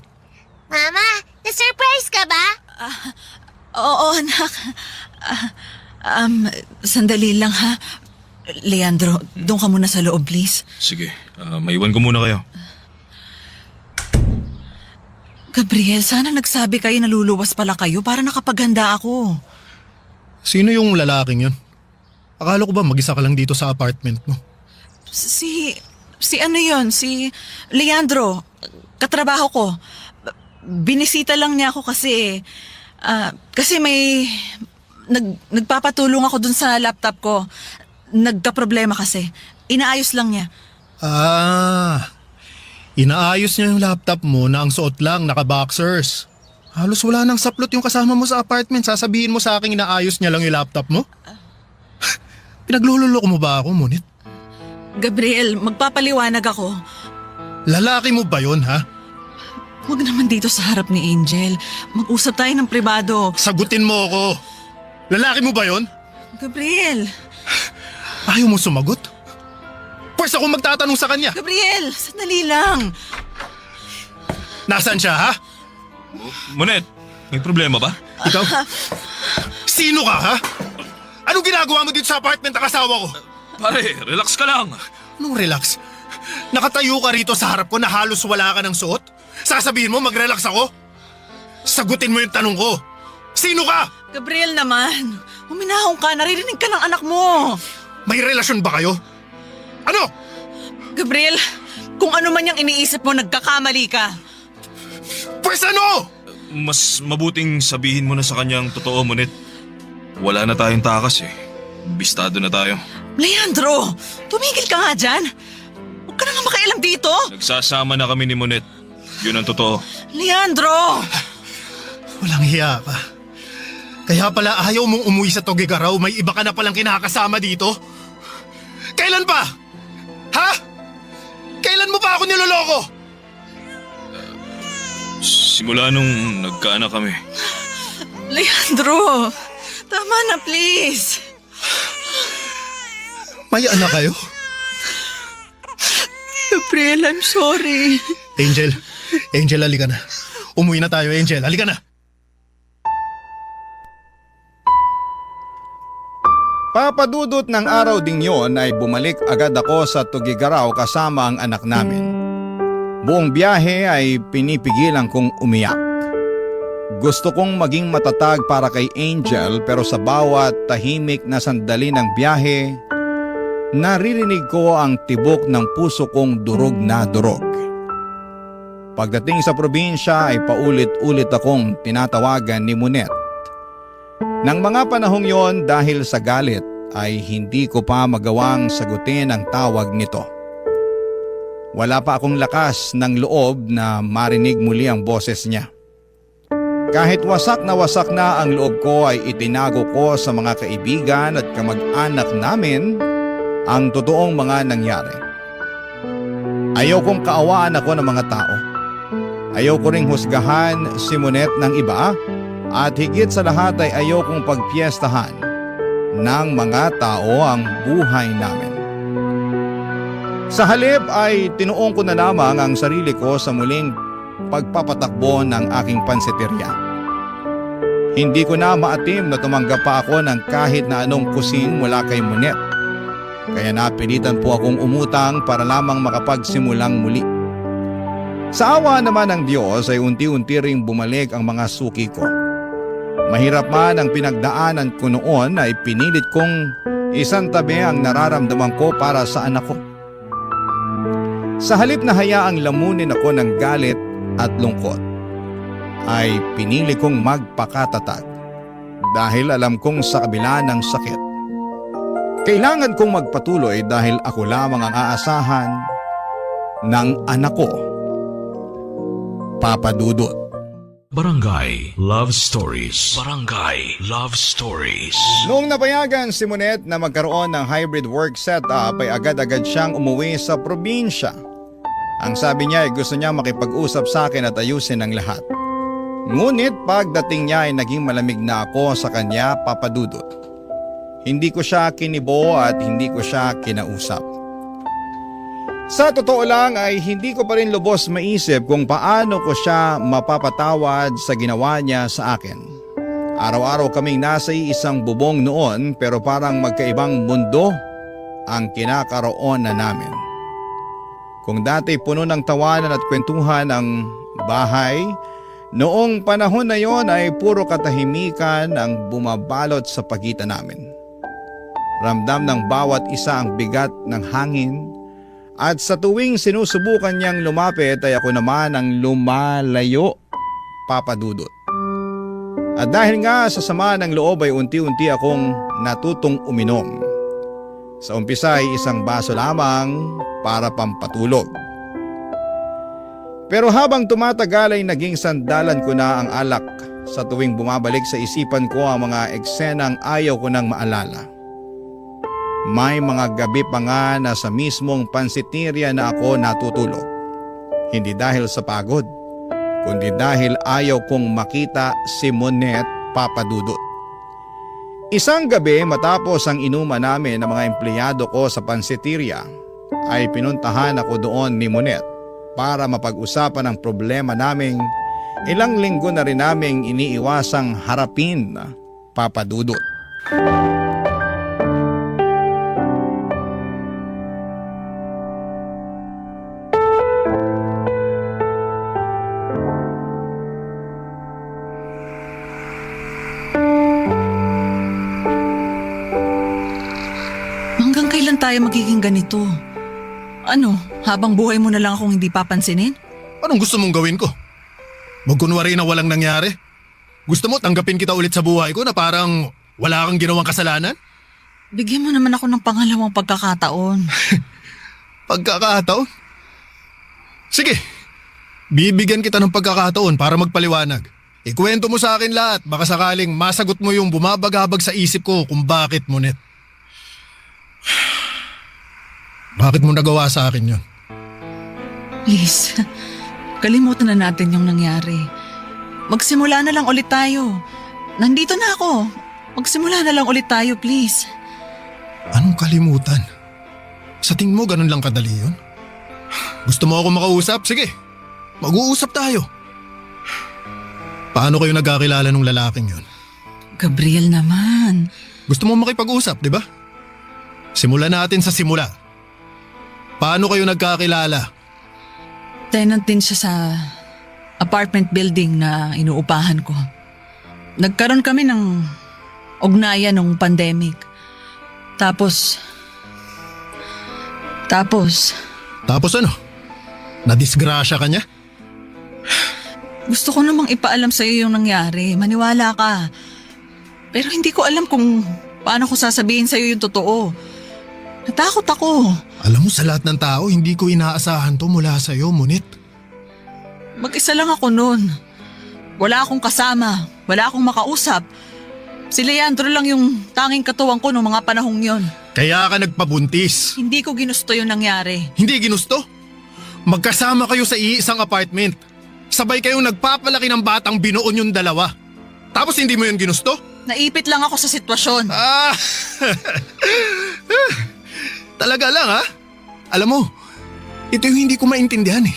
Mama, na-surprise ka ba? Oo, anak. Sandali lang ha. Leandro, doon ka muna sa loob, please. Sige, maiwan ko muna kayo. Gabriel, sana nagsabi kayo na luluwas pala kayo para nakapaghanda ako. Sino yung lalaking yun? Akala ko ba mag-isa ka lang dito sa apartment mo? Si ano yun? Si Leandro, katrabaho ko. Binisita lang niya ako kasi may nagpapatulong ako dun sa laptop ko. Nagka-problema kasi. Inaayos lang niya. Inaayos niya yung laptop mo na ang suot lang, naka-boxers. Halos wala nang saplot yung kasama mo sa apartment. Sasabihin mo sa akin inaayos niya lang yung laptop mo? Pinaglululoko mo ba ako, Monet? Gabriel, magpapaliwanag ako. Lalaki mo ba yun, ha? Huwag naman dito sa harap ni Angel. Mag-usap tayo ng pribado. Sagutin mo ako. Lalaki mo ba yun? Gabriel! Ayaw mo sumagot? Pwes ako magtatanong sa kanya. Gabriel, sandali lang. Nasaan siya, ha? Monet, may problema ba? Ikaw? Sino ka, ha? Anong ginagawa mo dito sa apartment ng asawa ko? Pare, relax ka lang. Anong relax? Nakatayo ka rito sa harap ko na halos wala ka ng suot? Sasabihin mo mag-relax ako? Sagutin mo yung tanong ko. Sino ka? Gabriel naman, huminahon ka, naririnig ka ng anak mo. May relasyon ba kayo? Ano? Gabriel, Kung ano man yung iniisip mo, nagkakamali ka. Pwes ano? Mas mabuting sabihin mo na sa kanyang totoo, Monet. Wala na tayong takas eh. Bistado na tayo. Leandro, tumigil ka nga dyan. Huwag ka na nga makialam dito. Nagsasama na kami ni Monet. Yun ang totoo. Leandro! Walang hiya ka. Kaya pala ayaw mong umuwi sa Tugigaraw, may iba ka na palang kinakasama dito? Kailan pa? Ha? Kailan mo pa ako niloloko? Simula nung nagkaanak kami. Leandro, tama na please. May anak kayo? April, I'm sorry. Angel, halika na. Umuwi na tayo, Angel. Halika na. Papadudot ng araw ding yon ay bumalik agad ako sa Tugigaraw kasama ang anak namin. Buong biyahe ay pinipigilan kong umiyak. Gusto kong maging matatag para kay Angel pero sa bawat tahimik na sandali ng biyahe, naririnig ko ang tibok ng puso kong durog na durog. Pagdating sa probinsya ay paulit-ulit akong tinatawagan ni Monet. Nang mga panahong yon dahil sa galit ay hindi ko pa magawang sagutin ang tawag nito. Wala pa akong lakas ng loob na marinig muli ang boses niya. Kahit wasak na ang loob ko ay itinago ko sa mga kaibigan at kamag-anak namin ang totoong mga nangyari. Ayaw kong kaawaan ako ng mga tao. Ayaw ko ring husgahan si Monet ng iba. At higit sa lahat ay ayaw kong pagpiestahan ng mga tao ang buhay namin. Sa halip ay tinuong ko na lamang ang sarili ko sa muling pagpapatakbo ng aking pansiteria. Hindi ko na maatim na tumanggap pa ako ng kahit na anong kusing mula kay Monet. Kaya napilitan po akong umutang para lamang makapagsimulang muli. Sa awa naman ng Diyos ay unti-unti ring bumalik ang mga suki ko. Mahirap man ang pinagdaanan ko noon ay pinilit kong isantabi ang nararamdaman ko para sa anak ko. Sa halip na hayaang lamunin ako ng galit at lungkot, ay pinili kong magpakatatag dahil alam kong sa kabila ng sakit. Kailangan kong magpatuloy dahil ako lamang ang aasahan ng anak ko, Papa Dudut. Barangay Love Stories. Barangay Love Stories. Noong napayagan si Monet na magkaroon ng hybrid work setup ay agad-agad siyang umuwi sa probinsya. Ang sabi niya ay gusto niya makipag-usap sa akin at ayusin ang lahat. Ngunit pagdating niya ay naging malamig na ako sa kanya, Papa Dudut. Hindi ko siya kinibo at hindi ko siya kinausap. Sa totoo lang ay hindi ko pa rin lubos maisip kung paano ko siya mapapatawad sa ginawa niya sa akin. Araw-araw kaming nasa isang bubong noon pero parang magkaibang mundo ang kinakaroon na namin. Kung dati puno ng tawanan at kwentuhan ang bahay, noong panahon na yon ay puro katahimikan ang bumabalot sa pagitan namin. Ramdam ng bawat isa ang bigat ng hangin. At sa tuwing sinusubukan niyang lumapit ay ako naman ang lumalayo, Papa Dudut. At dahil nga sa sama ng loob ay unti-unti akong natutong uminom. Sa umpisa ay isang baso lamang para pampatulog. Pero habang tumatagal ay naging sandalan ko na ang alak sa tuwing bumabalik sa isipan ko ang mga eksenang ayaw ko nang maalala. May mga gabi pa nga na sa mismong pansiteria na ako natutulog. Hindi dahil sa pagod, kundi dahil ayaw kong makita si Monet, Papa Dudut. Isang gabi matapos ang inuman namin ng mga empleyado ko sa pansiteria, ay pinuntahan ako doon ni Monet para mapag-usapan ang problema naming ilang linggo na rin naming iniiwasang harapin, Papa Dudut. Hanggang kailan tayo magiging ganito? Ano, Habang buhay mo na lang akong hindi papansinin? Anong gusto mong gawin ko? Magkunwari na walang nangyari? Gusto mo tanggapin kita ulit sa buhay ko na parang wala kang ginawang kasalanan? Bigyan mo naman ako ng pangalawang pagkakataon. Pagkakataon? Sige, bibigyan kita ng pagkakataon para magpaliwanag. Ikwento mo sa akin lahat, baka sakaling masagot mo yung bumabagabag sa isip ko kung bakit, Monet. Bakit mo nagawa sa akin yun? Please, kalimutan na natin yung nangyari. Magsimula na lang ulit tayo. Nandito na ako. Magsimula na lang ulit tayo, please. Anong kalimutan? Sa tingin mo ganun lang kadali yun? Gusto mo ako makausap? Sige, mag-uusap tayo. Paano kayo nagkakilala nung lalaking yun? Gabriel naman. Gusto mo makipag-usap, di ba? Simulan natin sa simula. Paano kayo nagkakilala? Tenant din siya sa apartment building na inuupahan ko. Nagkaroon kami ng ugnayan nung pandemic. Tapos Tapos ano? Nadisgrasya ka niya? gusto ko namang ipaalam sa'yo yung nangyari. Maniwala ka. Pero hindi ko alam kung paano ko sasabihin sa'yo yung totoo. Natakot ako. Alam mo, sa lahat ng tao, hindi ko inaasahan to mula sa'yo, Monet. Mag-isa lang ako noon. Wala akong kasama. Wala akong makausap. Si Leandro lang yung tanging katuwang ko noong mga panahong yon. Kaya ka nagpabuntis. Hindi ko ginusto yung nangyari. Hindi ginusto? Magkasama kayo sa iisang apartment. Sabay kayong nagpapalaki ng batang binuon yung dalawa. Tapos hindi mo yun ginusto? Naipit lang ako sa sitwasyon. Ah! Talaga lang ha? Alam mo, ito yung hindi ko maintindihan eh.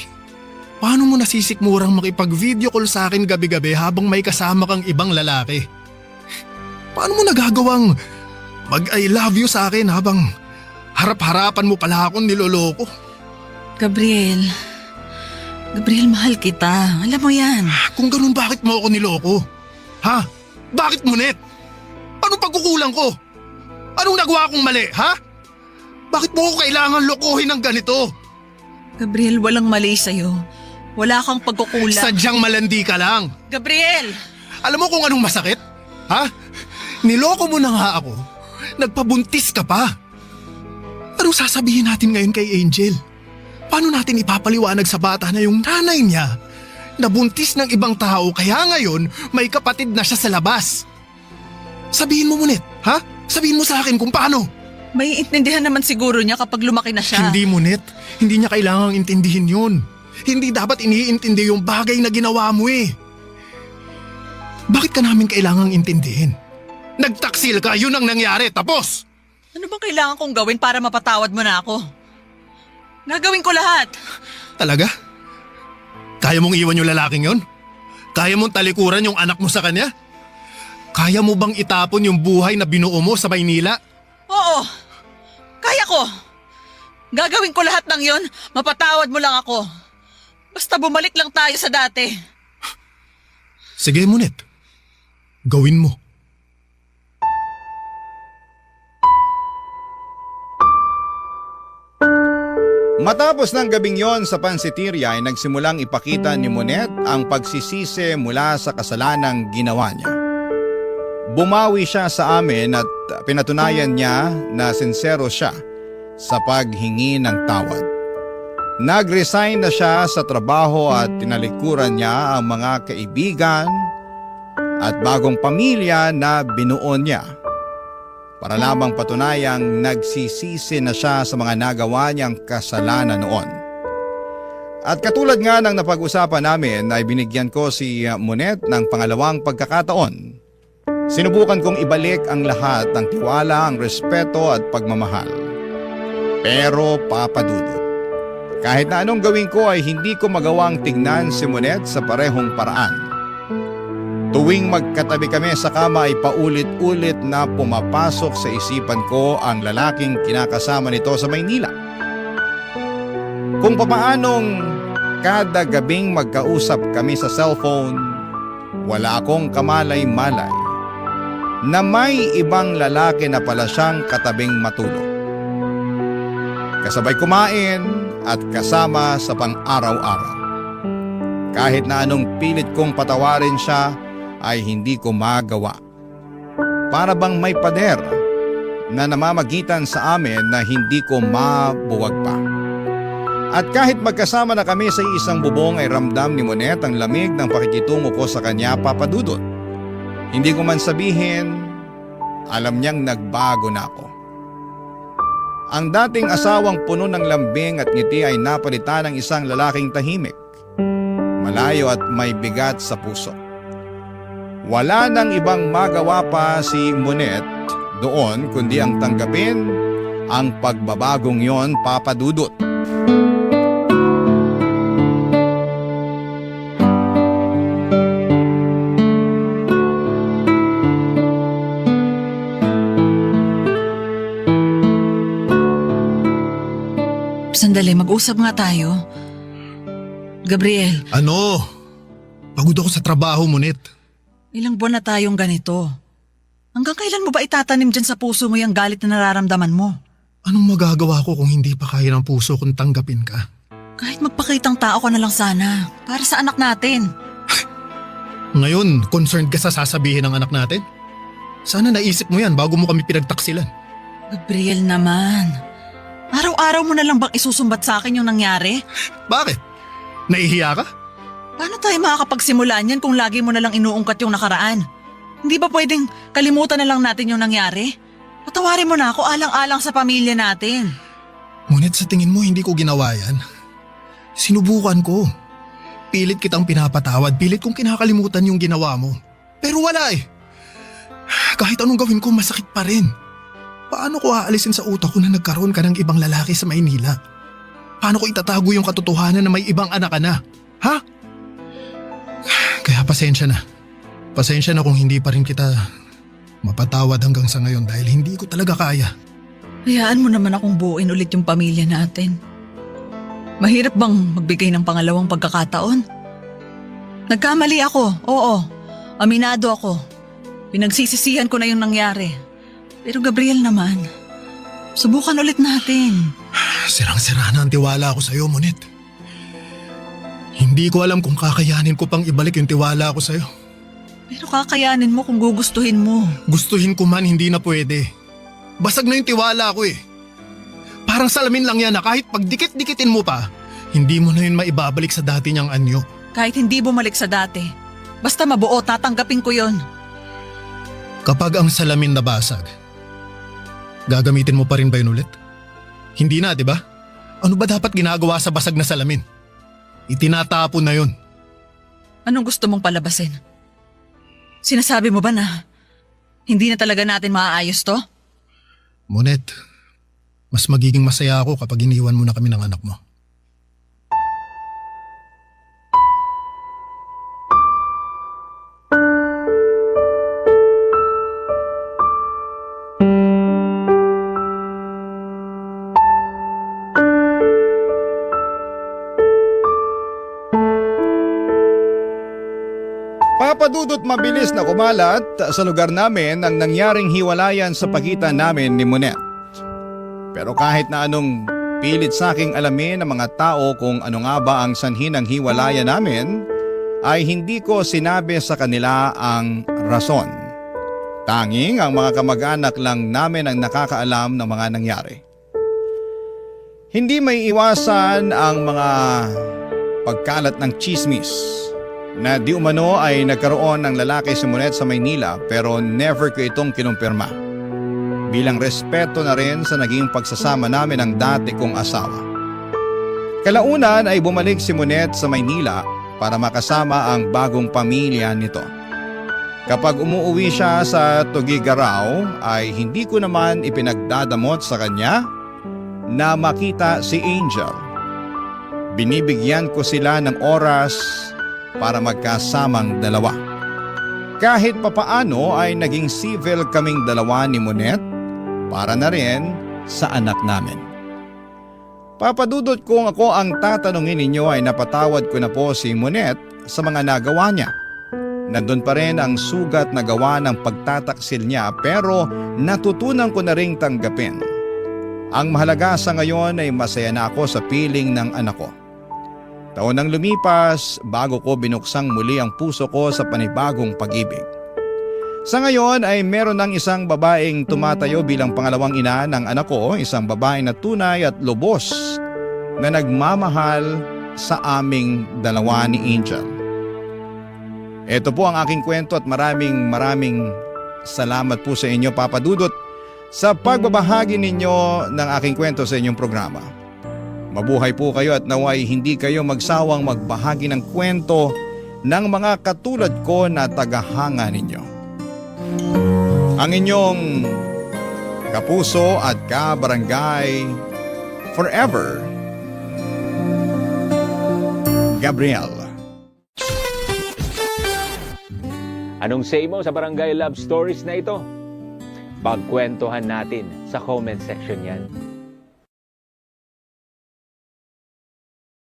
Paano mo nasisikmurang makipag-video call sa akin gabi-gabi habang may kasama kang ibang lalaki? Paano mo nagagawang mag-I love you sa akin habang harap-harapan mo pala akong niloloko? Gabriel, mahal kita. Alam mo yan. Kung ganun, bakit mo ako niloko? Ha? Bakit, Monet? Anong pagkukulang ko? Anong nagawa kong mali, ha? Bakit mo ako kailangan lokohin ng ganito? Gabriel, walang mali sa'yo. Wala kang pagkukulang. Sadyang malandi ka lang. Gabriel! Alam mo kung anong masakit? Ha? Niloko mo na nga ako. Nagpabuntis ka pa. Anong sasabihin natin ngayon kay Angel? Paano natin ipapaliwanag sa bata na yung nanay niya nabuntis ng ibang tao kaya ngayon may kapatid na siya sa labas? Sabihin mo, Monet, ha? Sabihin mo sa akin kung paano. May intindihan naman siguro niya kapag lumaki na siya. Hindi, Monet. Hindi niya kailangang intindihin yun. Hindi dapat iniintindi yung bagay na ginawa mo eh. Bakit ka namin kailangang intindihin? Nagtaksil ka, yun ang nangyari, tapos! Ano bang kailangan kong gawin para mapatawad mo na ako? Gagawin ko lahat. Talaga? Kaya mong iwan yung lalaking yon? Kaya mong talikuran yung anak mo sa kanya? Kaya mo bang itapon yung buhay na binuo mo sa Maynila? Oo. Kaya ko. Gagawin ko lahat ng yon. Mapatawad mo lang ako. Basta bumalik lang tayo sa dati. Sige, Monet. Gawin mo. Matapos ng gabing yon sa pansiteria ay nagsimulang ipakita ni Monet ang pagsisisi mula sa kasalanang ginawa niya. Bumawi siya sa amin at pinatunayan niya na sincero siya sa paghingi ng tawad. Nag-resign na siya sa trabaho at tinalikuran niya ang mga kaibigan at bagong pamilya na binuo niya para lamang patunayang nagsisisi na siya sa mga nagawa niyang kasalanan noon. At katulad nga ng napag-usapan namin ay binigyan ko si Monet ng pangalawang pagkakataon. Sinubukan kong ibalik ang lahat ng tiwala, ang respeto at pagmamahal. Pero papadudot. Kahit na anong gawin ko ay hindi ko magawang tignan si Monet sa parehong paraan. Tuwing magkatabi kami sa kama ay paulit-ulit na pumapasok sa isipan ko ang lalaking kinakasama nito sa Maynila. Kung papaanong kada gabing magkausap kami sa cellphone, wala akong kamalay-malay na may ibang lalaki na pala siyang katabing matulog. Kasabay kumain at kasama sa pang-araw-araw. Kahit na anong pilit kong patawarin siya ay hindi ko magawa. Para bang may pader na namamagitan sa amin na hindi ko mabuwag pa. At kahit magkasama na kami sa isang bubong ay ramdam ni Monet ang lamig ng pakikitungo ko sa kanya, Papa Dudut. Hindi ko man sabihin, alam niyang nagbago na ako. Ang dating asawang puno ng lambing at ngiti ay napalitan ng isang lalaking tahimik, malayo at may bigat sa puso. Wala nang ibang magawa pa si Monet doon kundi ang tanggapin ang pagbabagong yon, Papa Dudut. Sandali, mag-usap nga tayo. Gabriel, Ano? Pagod ako sa trabaho, Monet. ilang buwan na tayong ganito. Hanggang kailan mo ba itatanim dyan sa puso mo yung galit na nararamdaman mo? Anong magagawa ko kung hindi pa kaya ng puso kung tanggapin ka? Kahit magpakitang tao ka na lang sana, para sa anak natin. Ngayon, concerned ka sa sasabihin ng anak natin? Sana naisip mo yan bago mo kami pinagtaksilan. Gabriel naman, araw-araw mo na lang bang isusumbat sa akin yung nangyari? Bakit? Nahihiya ka? Paano tayo makakapagsimula niyan kung lagi mo na lang inuungkat yung nakaraan? Hindi ba pwedeng kalimutan na lang natin yung nangyari? Patawarin mo na ako alang-alang sa pamilya natin. Ngunit sa tingin mo hindi ko ginawa yan. Sinubukan ko. Pilit kitang pinapatawad, pilit kong kinakalimutan yung ginawa mo. Pero wala eh. Kahit anong gawin ko, masakit pa rin. Paano ko aalisin sa utak ko na nagkaroon ka ng ibang lalaki sa Maynila? Paano ko itatago yung katotohanan na may ibang anak ka na? Ha? Kaya pasensya na. Pasensya na kung hindi pa rin kita mapatawad hanggang sa ngayon dahil hindi ko talaga kaya. Hayaan mo naman akong buuin ulit yung pamilya natin. Mahirap bang magbigay ng pangalawang pagkakataon? Nagkamali ako, oo. Aminado ako. Pinagsisisihan ko na yung nangyari. Pero Gabriel naman, subukan ulit natin. Sirang-sira na ang tiwala ko sa'yo, Monet. Hindi ko alam kung kakayanin ko pang ibalik yung tiwala ko sa'yo. Pero kakayanin mo kung gugustuhin mo. Gustuhin ko man, hindi na pwede. Basag na yung tiwala ko eh. Parang salamin lang yan na kahit pagdikit-dikitin mo pa, hindi mo na yun maibabalik sa dati niyang anyo. Kahit hindi bumalik sa dati, basta mabuo, tatanggapin ko yon. Kapag ang salamin nabasag, gagamitin mo pa rin ba yun ulit? Hindi na, di ba? Ano ba dapat ginagawa sa basag na salamin? Itinatapon na yun. Anong gusto mong palabasin? Sinasabi mo ba na hindi na talaga natin maaayos to? Monet, mas magiging masaya ako kapag iniwan mo na kami ng anak mo. Papadudot mabilis na kumalat sa lugar namin ang nangyaring hiwalayan sa pagitan namin ni Monet. Pero kahit na anong pilit sa aking alamin ng mga tao kung ano nga ba ang sanhi ng hiwalayan namin, ay hindi ko sinabi sa kanila ang rason. Tanging ang mga kamag-anak lang namin ang nakakaalam ng mga nangyari. Hindi may iwasan ang mga pagkalat ng chismis na di umano ay nagkaroon ng lalaki si Monet sa Maynila pero never ko itong kinumpirma. Bilang respeto na rin sa naging pagsasama namin ng dati kong asawa. Kalaunan ay bumalik si Monet sa Maynila para makasama ang bagong pamilya nito. Kapag umuwi siya sa Tugigaraw ay hindi ko naman ipinagdadamot sa kanya na makita si Angel. Binibigyan ko sila ng oras para magkasamang dalawa. Kahit papaano ay naging civil kaming dalawa ni Monet para na rin sa anak namin. Papadudot kung ako ang tatanungin ninyo ay napatawad ko na po si Monet sa mga nagawa niya. Nandun pa rin ang sugat na gawa ng pagtataksil niya pero natutunan ko na ring tanggapin Ang mahalaga sa ngayon ay masaya na ako sa piling ng anak ko. Taon nang lumipas bago ko binuksang muli ang puso ko sa panibagong pag-ibig. Sa ngayon ay meron ng isang babaeng tumatayo bilang pangalawang ina ng anak ko, isang babae na tunay at lubos na nagmamahal sa aming dalawa ni Angel. Ito po ang aking kwento at maraming salamat po sa inyo, Papa Dudut, sa pagbabahagi ninyo ng aking kwento sa inyong programa. Mabuhay po kayo at naway hindi kayo magsawang magbahagi ng kwento ng mga katulad ko na tagahanga ninyo. Ang inyong kapuso at kabarangay forever, Gabriel. Anong say mo sa Barangay Love Stories na ito? Pagkwentuhan natin sa comment section yan.